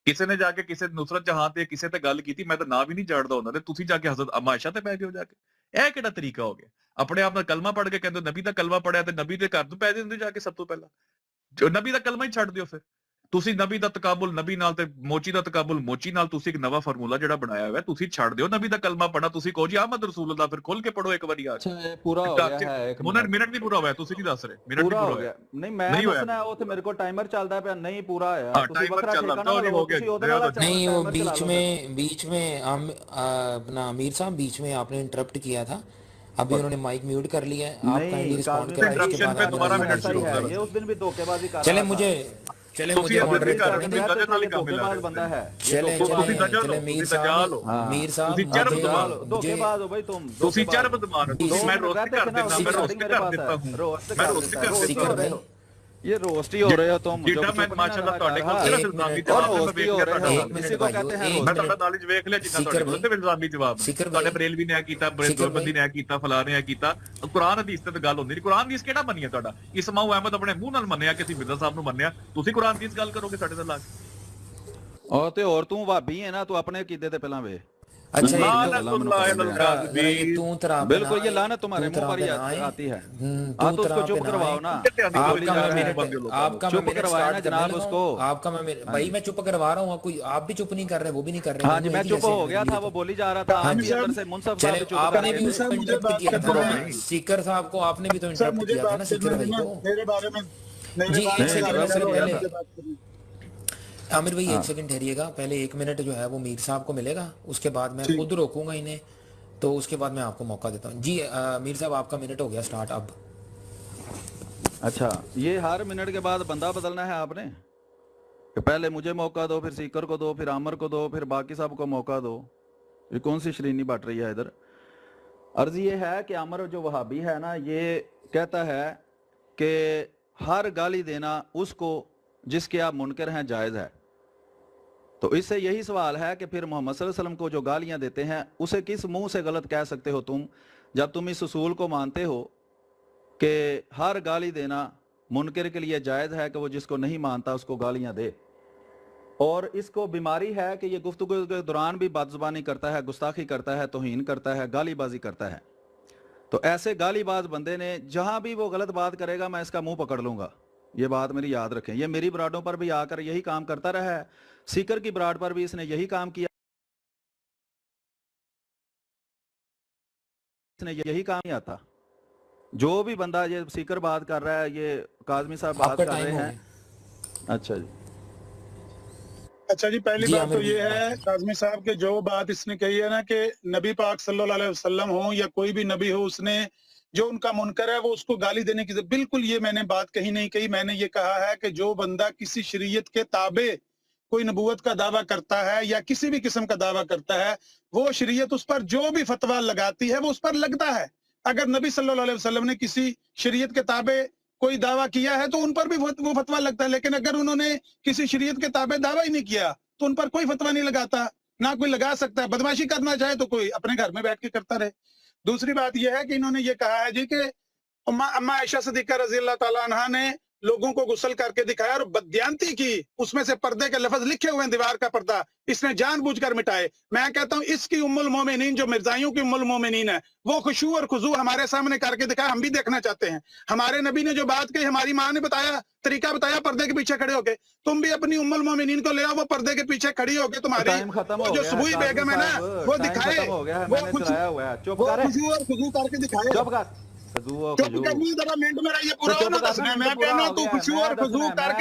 किसी ने जाके किसी नुसरत जहां ते किसी ते गल की, मैं तो ना भी नहीं जानता होंदा, तुसी जाके हजरत अम्मा आयशा ते पै गए हो जाके, यह केड़ा तरीका हो गया? अपने आप दा कलमा पढ़ के कहंदे नबी दा कलमा पढ़िया ते नबी दे घर तो पै जांदे जाके सब तो पहला, जो नबी दा कलमा ही छड्ड दियो फिर। ਤੁਸੀਂ ਨਬੀ ਦਾ ਤਕਾਬੁਲ ਨਬੀ ਨਾਲ ਤੇ ਮੋਚੀ ਦਾ ਤਕਾਬੁਲ ਮੋਚੀ ਨਾਲ ਤੁਸੀਂ ਇੱਕ ਨਵਾਂ ਫਾਰਮੂਲਾ ਜਿਹੜਾ ਬਣਾਇਆ ਹੋਇਆ ਤੁਸੀਂ ਛੱਡ ਦਿਓ ਨਬੀ ਦਾ ਕਲਮਾ ਪੜਨਾ ਤੁਸੀਂ ਕਹੋ ਜੀ ਅਹਿਮਦ ਰਸੂਲullah ਫਿਰ ਖੋਲ ਕੇ ਪੜੋ ਇੱਕ ਵਾਰੀ ਆ ਅੱਛਾ ਇਹ ਪੂਰਾ ਹੋ ਗਿਆ ਹੈ ਇੱਕ ਮਿੰਟ ਨਹੀਂ ਪੂਰਾ ਹੋਇਆ ਤੁਸੀਂ ਨਹੀਂ ਦੱਸ ਰਹੇ ਮਿੰਟ ਨਹੀਂ ਪੂਰਾ ਹੋਇਆ ਨਹੀਂ ਮੈਂ ਦੱਸਣਾ ਉਹ ਤੇ ਮੇਰੇ ਕੋਲ ਟਾਈਮਰ ਚੱਲਦਾ ਪਿਆ ਨਹੀਂ ਪੂਰਾ ਹੋਇਆ ਤੁਸੀਂ ਵੱਖਰਾ ਠੇਕਾ ਨਾ ਲਓ ਤੁਸੀਂ ਉਹਦੇ ਨਾਲ नहीं वो बीच में अपना आमिर साहब बीच में आपने इंटरप्ट किया था अभी उन्होंने माइक म्यूट कर लिया है आप काइंडली रिस्पॉन्ड करें इसके बाद दोबारा मिनट शुरू है ये उस दिन भी धोखेबाजी कर चले मुझे मॉडरेट करने दें धोखेबाज बंदा है चले मीर साहब धोखेबाज हो भाई तुम ਤੁਸੀਂ ਚਰਬ ਦਮਾਨ ਮੈਂ ਰੋਸਟ ਕਰ ਦਿੰਦਾ ਮੈਂ ਰੋਸਟ ਕਰ ਦਿੱਤਾ ਹੂੰ ਮੈਂ ਰੋਸਟ ਕਰ ਦਿੱਤਾ ਹੂੰ ये रोस्ट ही हो रहे हो तुम जितना मैं माशाल्लाह ਤੁਹਾਡੇ ਕੋਲ ਸਿਰਫ ਇਲਜ਼ਾਮੀ ਜਵਾਬ ਮੈਂ ਵੇਖ ਲਿਆ ਤੁਹਾਡਾ किसी को कहते हैं ਮੈਂ ਤੁਹਾਡਾ ਨੌਲੇਜ ਵੇਖ ਲਿਆ ਜਿੰਨਾ ਤੁਹਾਡੇ ਕੋਲ ਤੇ ਇਲਜ਼ਾਮੀ ਜਵਾਬ ਤੁਹਾਡੇ ਬਰੇਲਵੀ ਨੇ ਕੀਤਾ ਬੰਦੀ ਨੇ ਕੀਤਾ ਫਲਾਣੇ ਨੇ ਕੀਤਾ ਕੁਰਾਨ ਹਦੀਸ ਤੇ ਗੱਲ ਹੁੰਦੀ ਨਹੀਂ ਕੁਰਾਨ ਹਦੀਸ ਕਿਹੜਾ ਮੰਨਿਆ ਤੁਹਾਡਾ ਇਸਮਾਉ ਅਹਿਮਦ ਆਪਣੇ ਮੂੰਹ ਨਾਲ ਮੰਨਿਆ ਕਿ ਅਸੀਂ ਮਿਰਜ਼ਾ ਸਾਹਿਬ ਨੂੰ ਮੰਨਿਆ ਤੁਸੀਂ ਕੁਰਾਨ ਹਦੀਸ ਗੱਲ ਕਰੋਗੇ ਸਾਡੇ ਨਾਲ ਲਾ ਕੇ ਉਹ ਤੇ ਹੋਰ ਤੂੰ ਭਾਬੀ ਹੈ ਨਾ ਤੂੰ ਆਪਣੇ ਕੀਦੇ ਤੇ ਪਹਿਲਾਂ ਵੇ अच्छा बिल्कुल ये लानत तुम्हारे मुंह पर ही आती है आप तो उसको चुप करवाओ ना आपका चुप करवाया ना जनाब उसको आपका भाई मैं चुप करवा रहा हूँ कोई आप भी चुप नहीं कर रहे वो भी नहीं कर रहे हाँ जी मैं चुप हो गया था वो बोली जा रहा था अंदर से मुंसफ साहब चुप आपने भी उसको इंटरप्ट किया था सीकर साहब को आपने भी तो इंटरप्ट किया था ना सीकर भाई को मेरे बारे में जी एक सेकंड आमिर भाई एक सेकंड ठहरिएगा पहले 1 मिनट जो है वो मीर साहब को मिलेगा उसके बाद मैं खुद रोकूंगा इन्हें तो उसके बाद मैं आपको मौका देता हूँ जी मीर साहब आपका मिनट हो गया स्टार्ट अब अच्छा ये हर मिनट के बाद बंदा बदलना है आपने कि पहले मुझे मौका दो फिर सीकर को दो फिर आमर को दो फिर बाकी सब को मौका दो ये कौन सी श्रेणी बट रही है इधर अर्ज ये है कि आमर जो वहाबी है ना ये कहता है कि हर गाली देना उसको जिसके आप मुनकर हैं जायज़ है तो इससे यही सवाल है कि फिर मोहम्मद सल्लल्लाहु अलैहि वसल्लम को जो गालियां देते हैं उसे किस मुंह से गलत कह सकते हो तुम जब तुम इस उसूल को मानते हो कि हर गाली देना मुनकर के लिए जायज़ है कि वो जिसको नहीं मानता उसको गालियां दे और इसको बीमारी है कि ये गुफ्तगू के दौरान भी बदज़ुबानी करता है गुस्ताखी करता है तौहीन करता है गालीबाजी करता है तो ऐसे गालीबाज बंदे ने जहां भी वो गलत बात करेगा मैं इसका मुंह पकड़ लूंगा ये बात मेरी याद रखें ये मेरी ब्राडों पर भी आकर यही काम करता रहा है सीकर की ब्राड पर भी इसने यही काम किया इसने यही काम किया था जो भी बंदा ये सीकर बात कर रहा है ये काजमी साहब बात कर रहे हैं अच्छा जी पहली बात तो ये है काजमी साहब के जो बात इसने कही है ना कि नबी पाक सल्लल्लाहु अलैहि वसल्लम हो या कोई भी नबी हो उसने जो उनका मुनकर है वो उसको गाली देने की बिल्कुल ये मैंने बात कही नहीं कही मैंने ये कहा है कि जो बंदा किसी शरीयत के ताबे कोई नबूवत का दावा करता है या किसी भी किस्म का दावा करता है वो शरीयत उस पर जो भी फतवा लगाती है वो उस पर लगता है अगर नबी सल्लल्लाहु अलैहि वसल्लम ने किसी शरीयत के ताबे कोई दावा किया है तो उन पर भी वो फतवा लगता है लेकिन अगर उन्होंने किसी शरीयत के ताबे दावा ही नहीं किया तो उन पर कोई फतवा नहीं लगाता ना कोई लगा सकता है बदमाशी करना चाहे तो कोई अपने घर में बैठ के करता रहे दूसरी बात यह है कि इन्होंने ये कहा है जी कि अम्मा आयशा सिद्दीक़ा रज़ी अल्लाह ताला अन्हा ने लोगों को गुस्ल करके दिखाया और बदयांती की उसमें से पर्दे के लफ्ज लिखे हुए हैं दीवार का पर्दा इसने जानबूझकर मिटाए मैं कहता हूँ इसकी उम्मुल मोमिनीन जो मिर्जाइयों की उम्मुल मोमिनीन है वो खुशू और खुजू हमारे सामने करके दिखाया हम भी देखना चाहते हैं हमारे नबी ने जो बात कही हमारी माँ ने बताया तरीका बताया पर्दे के पीछे खड़े होके तुम भी अपनी उम्मुल मोमिनीन को ले आओ वो पर्दे के पीछे खड़ी होके तुम्हारी जो सुबुई बेगम है ना वो दिखाए वो खुशू और खुजू करके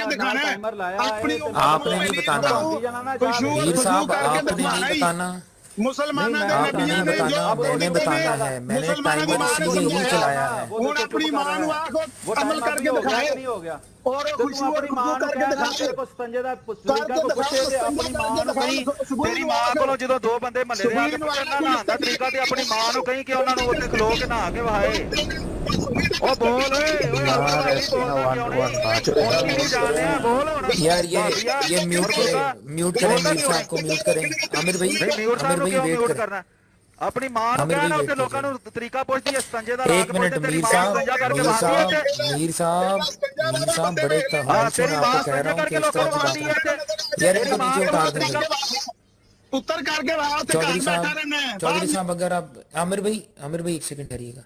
दिखाए आपने नहीं बताना वीर साहब आपने नहीं बताना मुसलमान मैंने बताना है मैंने टाइमर इसीलिए ही चलाया है अपनी अमल करके दिखाए और तेरी मां को जो दो बंदे महल्ले दे आके पुछना ना दा तरीका ते अपनी मां नु कहीं कि उन्हां नु उत्ते खलो के नहा के वहाए ओ बोल ओए यार ये म्यूट करें मीर साहब को म्यूट करें आमिर भाई वेट करना अपनी मां नु कहना उत्ते लोकां नु तरीका पुछदी है संजय दा एक मिनट मीर साहब बड़े तहाल से मैं आपको कह रहा हूं कि इस तरह की बात यार इनको नीचे उतार देंगे उत्तर करके चौधरी साहब अगर आप आमिर भाई एक सेकंड ठहरिएगा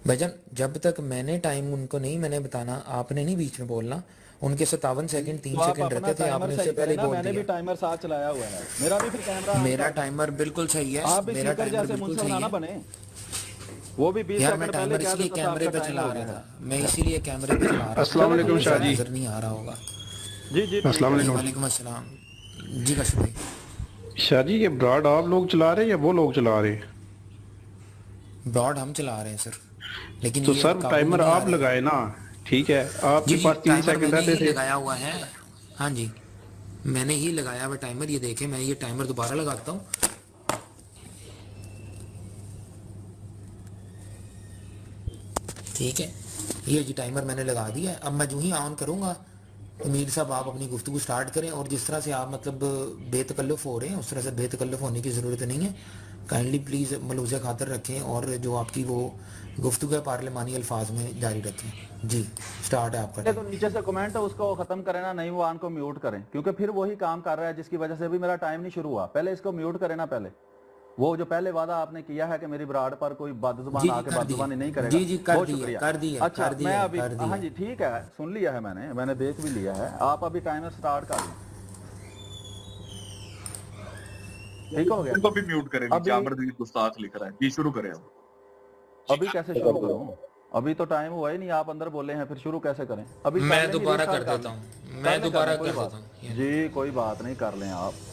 भजन जब तक मैंने टाइम उनको नहीं मैंने बताना आपने नहीं बीच में बोलना उनके 57 सेकंड 3 तो आप सेकंड अपना रहते थे, टाइमर आपने सही उससे पहले करें ना, बोल मैंने भी दिया। टाइमर साथ चलाया हुआ है, मेरा भी फिर कैमरा मेरा टाइमर बिल्कुल सही है, आप भी मेरा स्पीकर टाइमर जैसे बिल्कुल मुंसफ सही ना है बने। वो भी 20 यार। मैं सेकंड पहले टाइमर क्या इसलिए देता था, कैमरे आपका पे टाइम चला हो रहा गया है। था, मैं इसीलिए कैमरे पे चला रहा था। अस्सलाम वालेकुम आपको शाह जी। नजर नहीं आ रहा होगा। जी जी अस्सलाम वालेकुम। वालेकुम अस्सलाम जी। कश भाई शाह जी, ये ब्रॉड आप लोग चला रहे हैं या वो लोग चला रहे हैं? ब्रॉड हम चला रहे हैं सर, लेकिन तो ये सर काबू में टाइमर नहीं आ आप रहे। लगाए ना, ठीक है, जी आपके जी, पास 3 टाइमर सेकंड मैंने रहते ही थे। लगाया हुआ है। हाँ जी, मैंने ही लगाया हुआ टाइमर। ये देखें, मैं ये टाइमर दोबारा लगाता हूँ। ठीक है, ये जी टाइमर मैंने लगा दिया है। अब मैं जो ही ऑन करूँगा तो मीर साहब आप अपनी गुफ्तगू स्टार्ट करें, और जिस तरह से आप मतलब बेतकल्लुफ़ हो रहे हैं उस तरह से बेतकल्लुफ़ होने की ज़रूरत नहीं है। काइंडली प्लीज़ मलूज़ खातर रखें, और जो आपकी वो गुफ्तगू है पार्लिमानी अल्फाज में जारी रखें। जी स्टार्ट है आपका तो टाइम। नीचे से कमेंट है उसको खत्म करें ना, नहीं वो ऑन को म्यूट करें, क्योंकि फिर वही काम कर रहा है जिसकी वजह से भी मेरा टाइम नहीं शुरू हुआ। पहले इसको म्यूट करें ना, पहले वो जो पहले वादा आपने किया है कि मेरी ब्राड पर कोई बदजुबान जी आके कर दिया, बदजुबानी नहीं करेगा। जी जी कर बहुत दिया, शुक्रिया। कर दिया, अच्छा कर दिया, मैं अभी कर दिया। हाँ जी ठीक है, सुन लिया है मैंने देख भी लिया है। आप अभी टाइमर स्टार्ट कर लें, ठीक हो गया। उनको भी म्यूट करें, अभी- जाबर दी गुस्ताख लिख रहा है। जी शुरू करें अब। अभी कैसे शुरू करूँ? अभी तो टाइम हुआ ही नहीं, आप अंदर बोले हैं, फिर शुरू कैसे करें? अभी मैं कर लें, दोबारा restart कर देता लें। हूँ, मैं दोबारा कोई कर बात- देता हूँ। जी कोई बात नहीं, कर लें आप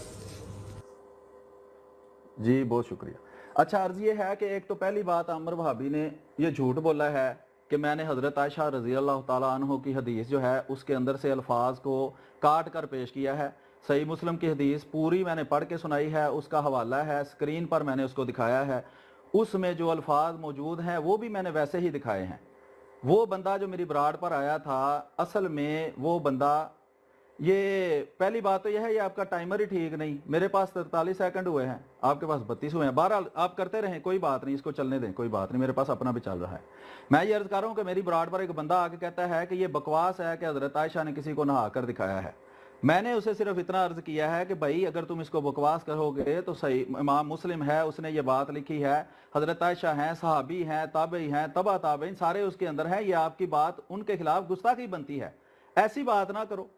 जी, बहुत शुक्रिया। अच्छा, अर्ज ये है कि एक तो पहली बात, आमिर भाभी ने ये झूठ बोला है कि मैंने हज़रत आयशा रज़ी अल्लाह ताला अन्हो की हदीस जो है उसके अंदर से अल्फाज को काट कर पेश किया है। सही मुस्लिम की हदीस पूरी मैंने पढ़ के सुनाई है, उसका हवाला है स्क्रीन पर, मैंने उसको दिखाया है। उसमें जो अल्फाज मौजूद हैं वो भी मैंने वैसे ही दिखाए हैं। वो बंदा जो मेरी ब्राड पर आया था, असल में वो बंदा, ये पहली बात तो यह है, ये आपका टाइमर ही ठीक नहीं। मेरे पास 43 सेकंड हुए हैं, आपके पास 32 हुए हैं। बहरहाल आप करते रहें, कोई बात नहीं, इसको चलने दें, कोई बात नहीं, मेरे पास अपना भी चल रहा है। मैं ये अर्ज कर रहा हूँ कि मेरी ब्राड पर एक बंदा आके कहता है कि ये बकवास है कि हज़रत आयशा ने किसी को नहा कर दिखाया है। मैंने उसे सिर्फ इतना अर्ज किया है कि भाई अगर तुम इसको बकवास करोगे तो सही, इमाम मुस्लिम है, उसने ये बात लिखी है, हज़रत आयशा हैं, सहाबी हैं, ताबई हैं, तबा ताबईन सारे उसके अंदर हैं, ये आपकी बात उनके खिलाफ गुस्ताखी बनती है, ऐसी बात ना करो।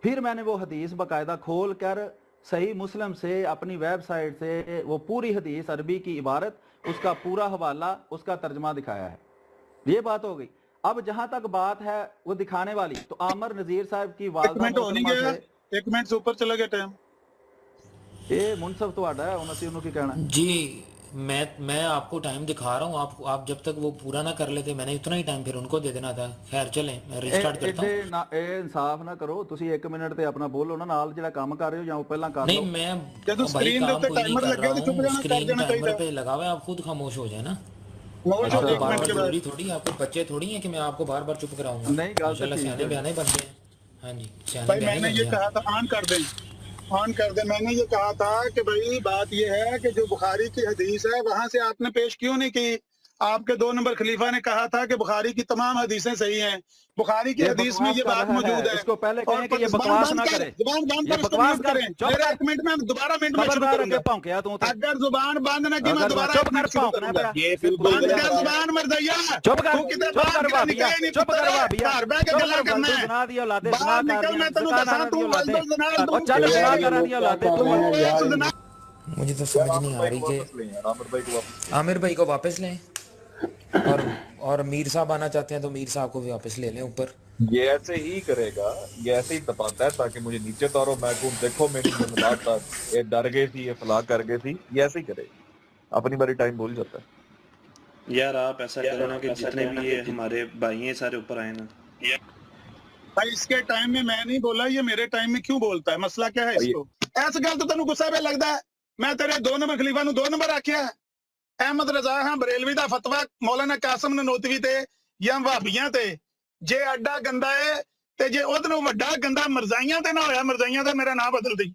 फिर मैंने वो हदीस बाकायदा खोल कर सही मुस्लिम से, अपनी वेबसाइट से वो पूरी हदीस अरबी की इबारत, उसका पूरा हवाला, उसका तर्जमा दिखाया है। ये बात हो गई। अब जहां तक बात है वो दिखाने वाली, तो आमिर नजीर साहब की वालदा मिनट हो नहीं मोहतरमा गया, 1 मिनट से ऊपर चला गया टाइम। ये मुनसफ तो है उन्होंने की कहना। जी मैं आपको टाइम दिखा रहा हूँ, आप जब तक वो पूरा ना कर लेते, मैंने इतना ही टाइम फिर उनको दे देना था। खैर चलें, मैं रिस्टार्ट करता हूँ। इंसाफ ना करो, ਤੁਸੀਂ 1 ਮਿੰਟ ਤੇ ਆਪਣਾ ਬੋਲੋ ਨਾ, ਨਾਲ ਜਿਹੜਾ ਕੰਮ ਕਰ ਰਹੇ ਹੋ ਜਾਂ ਉਹ ਪਹਿਲਾਂ ਕਰ नहीं ਲਓ। मैं ਜਦੋਂ भाई स्क्रीन ਦੇ काम ਉੱਤੇ कोई नहीं टाइमर कर ਲੱਗੇ रहा तो चुप हूँ, जाना, कर स्क्रीन देना टाइमर चाहिए। पे लगा हुआ है, आप खुद खामोश हो जाए ना। मौज आपको हो, 1 बार मिनट बार के बाद। जरूरी थोड़ी, आपको बच्चे थोड़ी हैं कि मैं आपको बार बार चुप कराऊंगा। नहीं, गल तो माशाल्लाह ठीक सियाने है। बयाने बन गए। हाँ जी, सियाने भाई बयाने मैंने बन ये गए। कहा था, ऑन कर दें, ऑन कर दें। मैंने ये कहा था कि भाई बात ये है कि जो बुखारी की हदीस है वहां से आपने पेश क्यों नहीं की? आपके 2 नंबर खलीफा ने कहा था कि बुखारी की तमाम हदीसें सही हैं। बुखारी की हदीस में ये बात मौजूद है। इसको पहले और कहें कि ये जुबान बकवास बंद ना कर, करे, जुबान बंद ये कर, इसको बकवास म्यूट कर, करें। चुप मेरे कर। 1 मिनट में दोबारा मिनट में शुरू खबरदार करूंगा। अगे भौंकिया तू तो। अगर जुबान बंद न की मैं अगर दोबारा चुप 1 कर, मिनट शुरू भौंकना करूंगा। पड़ा। बंद कर जुबान मरदैया, चुप कर, तू किधर चुप कर बात भाभिया, निकले नहीं, चुप कर भाभिया, घर बैठ के चुप गल्ला कर, करना तू है। सुना दिया औलादे, बाहर सुना निकल, तारियां, मैं तेनू ज़ुकान दसा, आना तू दी औलादे। वल्दो जनाल, और चल तू सुना करा दी औलादे तू। मुझे तो समझ नहीं आ रही कि आमिर भाई को वापस लें, और मीर साहब आना चाहते हैं तो मीर साहब को भी वापस ले लें ऊपर। ये ऐसे ही करेगा, ये ऐसे ही दबाता है ताकि मुझे नीचे उतारो। मैं कहूँ देखो मेरी बात था, ये डर गई थी, ये फला कर गई थी, ये ऐसे ही करेगा, अपनी बारी टाइम भूल जाता है। यार आप ऐसा करो ना कि जितने भी ये हमारे भाई हैं सारे ऊपर आए ना। भाई इसके टाइम में मैं नहीं बोला, ये मेरे टाइम में क्यों बोलता है? मसला क्या है इसको? ऐसे गल तो तेन गुस्सा पे लगता है। मैं तेरे 2 नंबर खलीफा नू 2 नंबर आख्या है। अहमद रजा हां बरेलवी दा फतवा मौलाना कासिम ननोतवी ते या वहाबियां ते जे अड्डा गंदा है ते जे ओदे नालों वड्डा गंदा मरजाइयां ते ना होया, मरजाइयां दा मेरा नाम बदल दई।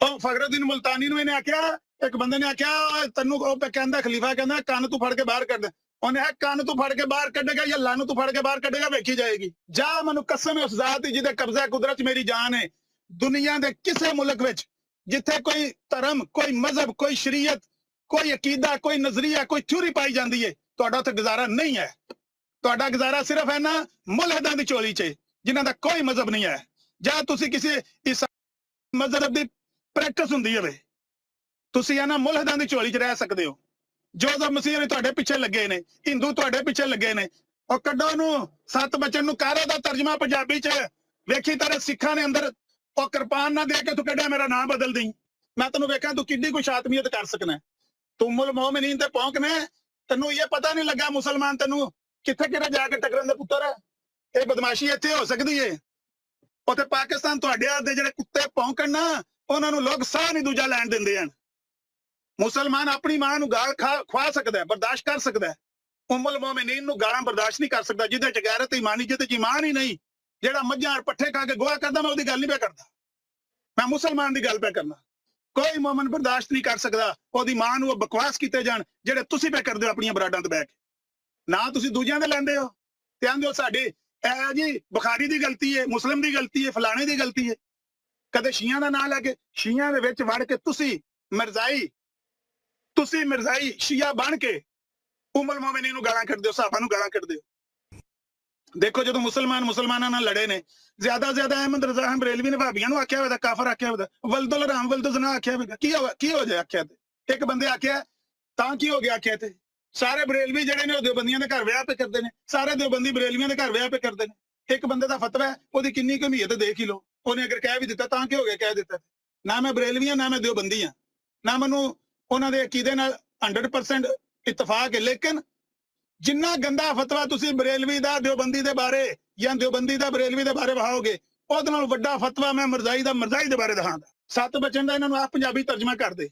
ओ फखरुद्दीन मुल्तानी नू इहने आख्या, एक बंदे ने आख्या तन्नू ओ पे कहंदा खलीफा कहंदा कान तू फड़ के बाहर कर दे। ਉਹਨੇ ਆ ਕੰਨ ਤੂੰ ਫੜ ਕੇ ਬਾਹਰ ਕੱਢੇਗਾ ਜਾਂ ਲੱਨ ਤੂੰ ਫੜ ਕੇ ਬਾਹਰ ਕੱਢੇਗਾ, ਵੇਖੀ ਜਾਏਗੀ। ਜਾ ਮੈਨੂੰ ਕਸਮ ਹੈ ਉਸ ਜ਼ਾਤ ਦੀ ਜਿਹਦੇ ਕਬਜ਼ਾ ਕੁਦਰਤ ਮੇਰੀ ਜਾਨ ਹੈ। ਦੁਨੀਆ ਦੇ ਕਿਸੇ ਮੁਲਕ ਵਿੱਚ ਜਿੱਥੇ ਕੋਈ ਧਰਮ, ਕੋਈ ਮਜ਼ਹਬ, ਕੋਈ ਸ਼ਰੀਅਤ, ਕੋਈ ਅਕੀਦਾ, ਕੋਈ ਨਜ਼ਰੀਆ, ਕੋਈ ਥਿਊਰੀ ਪਾਈ ਜਾਂਦੀ ਹੈ, ਤੁਹਾਡਾ ਉੱਥੇ ਗੁਜ਼ਾਰਾ ਨਹੀਂ ਹੈ। ਤੁਹਾਡਾ ਗੁਜ਼ਾਰਾ ਸਿਰਫ ਹੈ ਨਾ ਮੁਲਹਦਾਂ ਦੀ ਝੋਲੀ 'ਚ। ਜਿਨ੍ਹਾਂ ਦਾ ਕੋਈ ਮਜ਼ਹਬ ਨਹੀਂ ਹੈ, ਜਾਂ ਤੁਸੀਂ ਕਿਸੇ ਈਸਾਈ ਮਜ਼ਹਬ ਦੀ ਪ੍ਰੈਕਟਿਸ ਹੁੰਦੀ ਹੋਵੇ, ਤੁਸੀਂ ਇਹਨਾਂ ਮੁਲਹਦਾਂ ਦੀ ਝੋਲੀ 'ਚ ਰਹਿ ਸਕਦੇ ਹੋ। ਜੋਜ਼ਫ ਮਸੀਹ ਨੇ ਤੁਹਾਡੇ ਪਿੱਛੇ ਲੱਗੇ ਨੇ, ਹਿੰਦੂ ਤੁਹਾਡੇ ਪਿੱਛੇ ਲੱਗੇ ਨੇ। ਉਹ ਕੱਢੋ ਨੂੰ ਸੱਤ ਬਚਨ ਨੂੰ ਕਾਰੇ ਦਾ ਤਰਜਮਾ ਪੰਜਾਬੀ 'ਚ ਵੇਖੀ ਤੇਰੇ ਸਿੱਖਾਂ ਨੇ ਅੰਦਰ ਉਹ ਕਿਰਪਾਨ ਨਾ ਦੇ ਕੇ ਤੂੰ ਕੱਢਿਆ ਮੇਰਾ ਨਾਮ ਬਦਲ ਦੇਈਂ। ਮੈਂ ਤੈਨੂੰ ਵੇਖਿਆ ਤੂੰ ਕਿੱਡੀ ਕੁਛ ਆਤਮੀਅਤ ਕਰ ਸਕਣਾ। ਤੂੰ ਮੁਲ ਮੋਮਿਨੀਨ ਤੇ ਪਹੁੰਚਨੇ, ਤੈਨੂੰ ਇਹ ਪਤਾ ਨਹੀਂ ਲੱਗਾ ਮੁਸਲਮਾਨ ਤੈਨੂੰ ਕਿੱਥੇ ਕਿਹੜਾ ਜਾ ਕੇ ਟਕਰਨ ਦੇ ਪੁੱਤਰ। ਇਹ ਬਦਮਾਸ਼ੀ ਇੱਥੇ ਹੋ ਸਕਦੀ ਏ। ਉੱਥੇ ਪਾਕਿਸਤਾਨ ਤੁਹਾਡੇ ਦੇ ਜਿਹੜੇ ਕੁੱਤੇ ਭੌਂਕਣ ਨਾ, ਉਹਨਾਂ ਨੂੰ ਲੋਕ ਸਾਹ ਨਹੀਂ ਦੂਜਾ ਲੈਣ ਦਿੰਦੇ ਹਨ। ਮੁਸਲਮਾਨ ਆਪਣੀ ਮਾਂ ਨੂੰ ਗਾਲ ਖਵਾ ਸਕਦਾ ਹੈ, ਬਰਦਾਸ਼ਤ ਕਰ ਸਕਦਾ ਹੈ। ਉਮੁਲ ਮੋਮਿਨੀਨ ਨੂੰ ਗਾਲਾਂ ਬਰਦਾਸ਼ਤ ਨਹੀਂ ਕਰ ਸਕਦਾ, ਜਿਹਦੇ ਚ ਗੈਰਤ ਇਮਾਨੀ, ਜਿਹਦੇ ਚ ਈਮਾਨ ਹੀ ਨਹੀਂ। ਜਿਹੜਾ ਮੱਝਾਂ ਪੱਠੇ ਖਾ ਕੇ ਗੋਹਾ ਕਰਦਾ, ਮੈਂ ਉਹਦੀ ਗੱਲ ਨਹੀਂ ਪਿਆ ਕਰਦਾ, ਮੈਂ ਮੁਸਲਮਾਨ ਦੀ ਗੱਲ ਪਿਆ ਕਰਨਾ। ਕੋਈ ਮੋਮਨ ਬਰਦਾਸ਼ਤ ਨਹੀਂ ਕਰ ਸਕਦਾ ਉਹਦੀ ਮਾਂ ਨੂੰ ਉਹ ਬਕਵਾਸ ਕੀਤੇ ਜਾਣ ਜਿਹੜੇ ਤੁਸੀਂ ਪਿਆ ਕਰਦੇ ਹੋ ਆਪਣੀਆਂ ਬਰਾਡਾਂ ਤੇ ਬਹਿ ਕੇ। ਨਾ ਤੁਸੀਂ ਦੂਜਿਆਂ ਦੇ ਲੈਂਦੇ ਹੋ ਤੇ ਆਂਦੇ ਹੋ ਸਾਡੇ ਇਹ ਜੀ ਬੁਖਾਰੀ ਦੀ ਗਲਤੀ ਹੈ, ਮੁਸਲਿਮ ਦੀ ਗਲਤੀ ਹੈ, ਫਲਾਣੇ ਦੀ ਗਲਤੀ ਹੈ। ਕਦੇ ਸ਼ੀਆਂ ਦਾ ਨਾਂ ਲੈ ਕੇ ਸ਼ੀਆਂ ਦੇ ਵਿੱਚ ਵੜ ਕੇ ਤੁਸੀਂ ਮਿਰਜ਼ਾਈ ਸ਼ੀਆ ਬਣ ਕੇ ਉਮਲ ਮੋਮਿਨੀ ਨੂੰ ਗਾਲਾਂ ਕੱਢਦੇ ਹੋ, ਸਹਾਬਾ ਨੂੰ ਗਾਲਾਂ ਕੱਢਦੇ ਹੋ। ਦੇਖੋ ਜਦੋਂ ਮੁਸਲਮਾਨਾਂ ਨਾਲ ਲੜੇ ਨੇ, ਜ਼ਿਆਦਾ ਅਹਿਮਦ ਰਜ਼ਾ ਬਰੇਲਵੀ ਨੇ ਭਾਬੀਆਂ ਨੂੰ ਆਖਿਆ ਹੋਇਆ, ਕਾਫਰ ਆਖਿਆ ਹੋਇਆ, ਵਲਦੁਲ ਹਰਾਮ ਵਲਦ ਜ਼ਨਾ ਆਖਿਆ ਹੋਇਆ। ਕੀ ਹੋ ਜਾਏ ਆਖਿਆ ਤੇ ਇੱਕ ਬੰਦੇ ਆਖਿਆ ਤਾਂ ਕੀ ਹੋ ਗਿਆ ਆਖਿਆ ਤੇ। ਸਾਰੇ ਬਰੇਲਵੀ ਜਿਹੜੇ ਨੇ ਉਹ ਦਿਓਬੰਦੀਆਂ ਦੇ ਘਰ ਵਿਆਹ ਪੇ ਕਰਦੇ ਨੇ, ਸਾਰੇ ਦਿਓਬੰਦੀ ਬਰੇਲਵੀਆਂ ਦੇ ਘਰ ਵਿਆਹ ਪੇ ਕਰਦੇ ਨੇ। ਇੱਕ ਬੰਦੇ ਦਾ ਫਤਵਾ ਹੈ, ਉਹਦੀ ਕਿੰਨੀ ਕਮੀਅਤ ਦੇਖ ਹੀ ਲਓ। ਉਹਨੇ ਅਗਰ ਕਹਿ ਵੀ ਦਿੱਤਾ ਤਾਂ ਕੀ ਹੋ ਗਿਆ, ਕਹਿ ਦਿੱਤਾ। ਨਾ ਮੈਂ ਬਰੇਲਵੀ ਹਾਂ, ਨਾ ਮੈਂ ਦਿਓਬੰਦੀ ਹਾਂ, ਨਾ ਮੈਨੂੰ ਉਹਨਾਂ ਦੇ ਅਕੀਦੇ ਨਾਲ 100% ਇਤਫਾਕ ਹੈ। ਲੇਕਿਨ ਜਿੰਨਾ ਗੰਦਾ ਫਤਵਾ ਤੁਸੀਂ ਬਰੇਲਵੀ ਦਾ ਦਿਓਬੰਦੀ ਦੇ ਬਾਰੇ ਜਾਂ ਦਿਓਬੰਦੀ ਦਾ ਬਰੇਲਵੀ ਦੇ ਬਾਰੇ ਵਹਾਓਗੇ, ਉਹਦੇ ਨਾਲ ਵੱਡਾ ਫਤਵਾ ਮੈਂ ਮਿਰਜ਼ਾਈ ਦੇ ਬਾਰੇ ਦਿਖਾਉਂਦਾ। ਸੱਤ ਬਚਨ ਦਾ ਇਹਨਾਂ ਨੂੰ ਆਪ ਪੰਜਾਬੀ ਤਰਜਮਾ ਕਰ ਦੇ।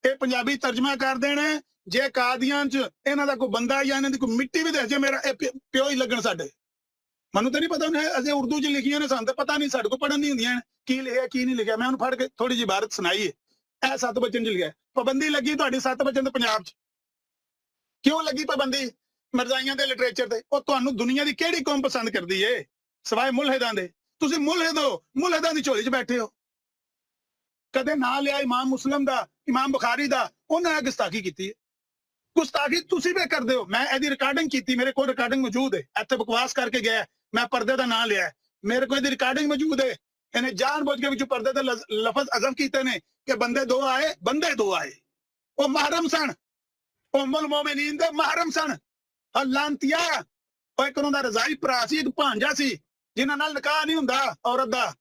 ਇਹ ਪੰਜਾਬੀ ਤਰਜਮਾ ਕਰ ਦੇਣ। ਜੇ ਕਾਦੀਆਂ 'ਚ ਇਹਨਾਂ ਦਾ ਕੋਈ ਬੰਦਾ ਜਾਂ ਇਹਨਾਂ ਦੀ ਕੋਈ ਮਿੱਟੀ ਵੀ ਦੇਖ ਜੇ, ਮੇਰਾ ਇਹ ਪਿਓ ਹੀ ਲੱਗਣ ਸਾਡੇ। ਮੈਨੂੰ ਤਾਂ ਨਹੀਂ ਪਤਾ ਉਹਨੇ ਅਜੇ ਉਰਦੂ 'ਚ ਲਿਖੀਆਂ ਨੇ, ਸਾਨੂੰ ਤਾਂ ਪਤਾ ਨਹੀਂ, ਸਾਡੇ ਕੋਲ ਪੜ੍ਹਨ ਨਹੀਂ ਹੁੰਦੀਆਂ ਕੀ ਲਿਖਿਆ ਕੀ ਨਹੀਂ ਲਿਖਿਆ। ਮੈਂ ਉਹਨੂੰ ਫੜ ਕੇ ਥੋੜੀ ਜਿਹੀ ਇਬਾਰਤ ਸੁਣਾਈ ਹੈ। ਇਹ ਸੱਤ ਬਚਨ 'ਚ ਲਿਖਿਆ। ਪਾਬੰਦੀ ਲੱਗੀ ਤੁਹਾਡੀ ਸੱਤ ਬਚਨ ਤੇ ਪੰਜਾਬ 'ਚ ਕਿਉਂ ਲੱਗੀ ਪਾਬੰਦੀ? ਮਿਰਜ਼ਾਈਆਂ ਦੇ ਲਿਟਰੇਚਰ ਤੇ। ਉਹ ਤੁਹਾਨੂੰ ਦੁਨੀਆ ਦੀ ਕਿਹੜੀ ਕੌਮ ਪਸੰਦ ਕਰਦੀ ਏ ਸਿਵਾਏ ਮੁਲਹਿਦਾਂ ਦੇ? ਤੁਸੀਂ ਮੁਲਹਿਦ ਹੋ, ਮੁਲਹਿਦਾਂ ਦੀ ਝੋਲੀ 'ਚ ਬੈਠੇ ਹੋ। ਕਦੇ ਨਾਂ ਲਿਆ ਇਮਾਮ ਮੁਸਲਿਮ ਦਾ, ਇਮਾਮ ਬੁਖਾਰੀ ਦਾ, ਉਹਨਾਂ ਗੁਸਤਾਖੀ ਕੀਤੀ ਹੈ। ਗੁਸਤਾਖੀ ਤੁਸੀਂ ਵੀ ਕਰਦੇ ਹੋ। ਮੈਂ ਇਹਦੀ ਰਿਕਾਰਡਿੰਗ ਕੀਤੀ, ਮੇਰੇ ਕੋਲ ਰਿਕਾਰਡਿੰਗ ਮੌਜੂਦ ਹੈ। ਇੱਥੇ ਬਕਵਾਸ ਕਰਕੇ ਗਿਆ, ਮੈਂ ਪਰਦੇ ਦਾ ਨਾਂ ਲਿਆ, ਮੇਰੇ ਕੋਲ ਇਹਦੀ ਰਿਕਾਰਡਿੰਗ ਮੌਜੂਦ ਹੈ। ਇਹਨੇ ਜਾਣਬੁੱਝ ਕੇ ਵਿੱਚੋਂ ਪਰਦੇ ਦੇ ਲਫ਼ਜ਼ ਅਜ਼ਮ ਕੀਤੇ ਨੇ ਕਿ ਬੰਦੇ ਦੋ ਆਏ। ਉਹ ਮਹਰਮ ਸਨ, ਉਮੁਲ ਮੋਮਿਨੀਨ ਦੇ ਮਹਰਮ ਸਨ। ਲਾਂਤੀਆ ਉਹ ਇੱਕ ਉਹਨਾਂ ਦਾ ਰਜ਼ਾਈ ਭਰਾ ਸੀ, ਇੱਕ ਭਾਂਜਾ ਸੀ ਜਿਨ੍ਹਾਂ ਨਾਲ ਨਿਕਾਹ ਨਹੀਂ ਹੁੰਦਾ ਔਰਤ ਦਾ।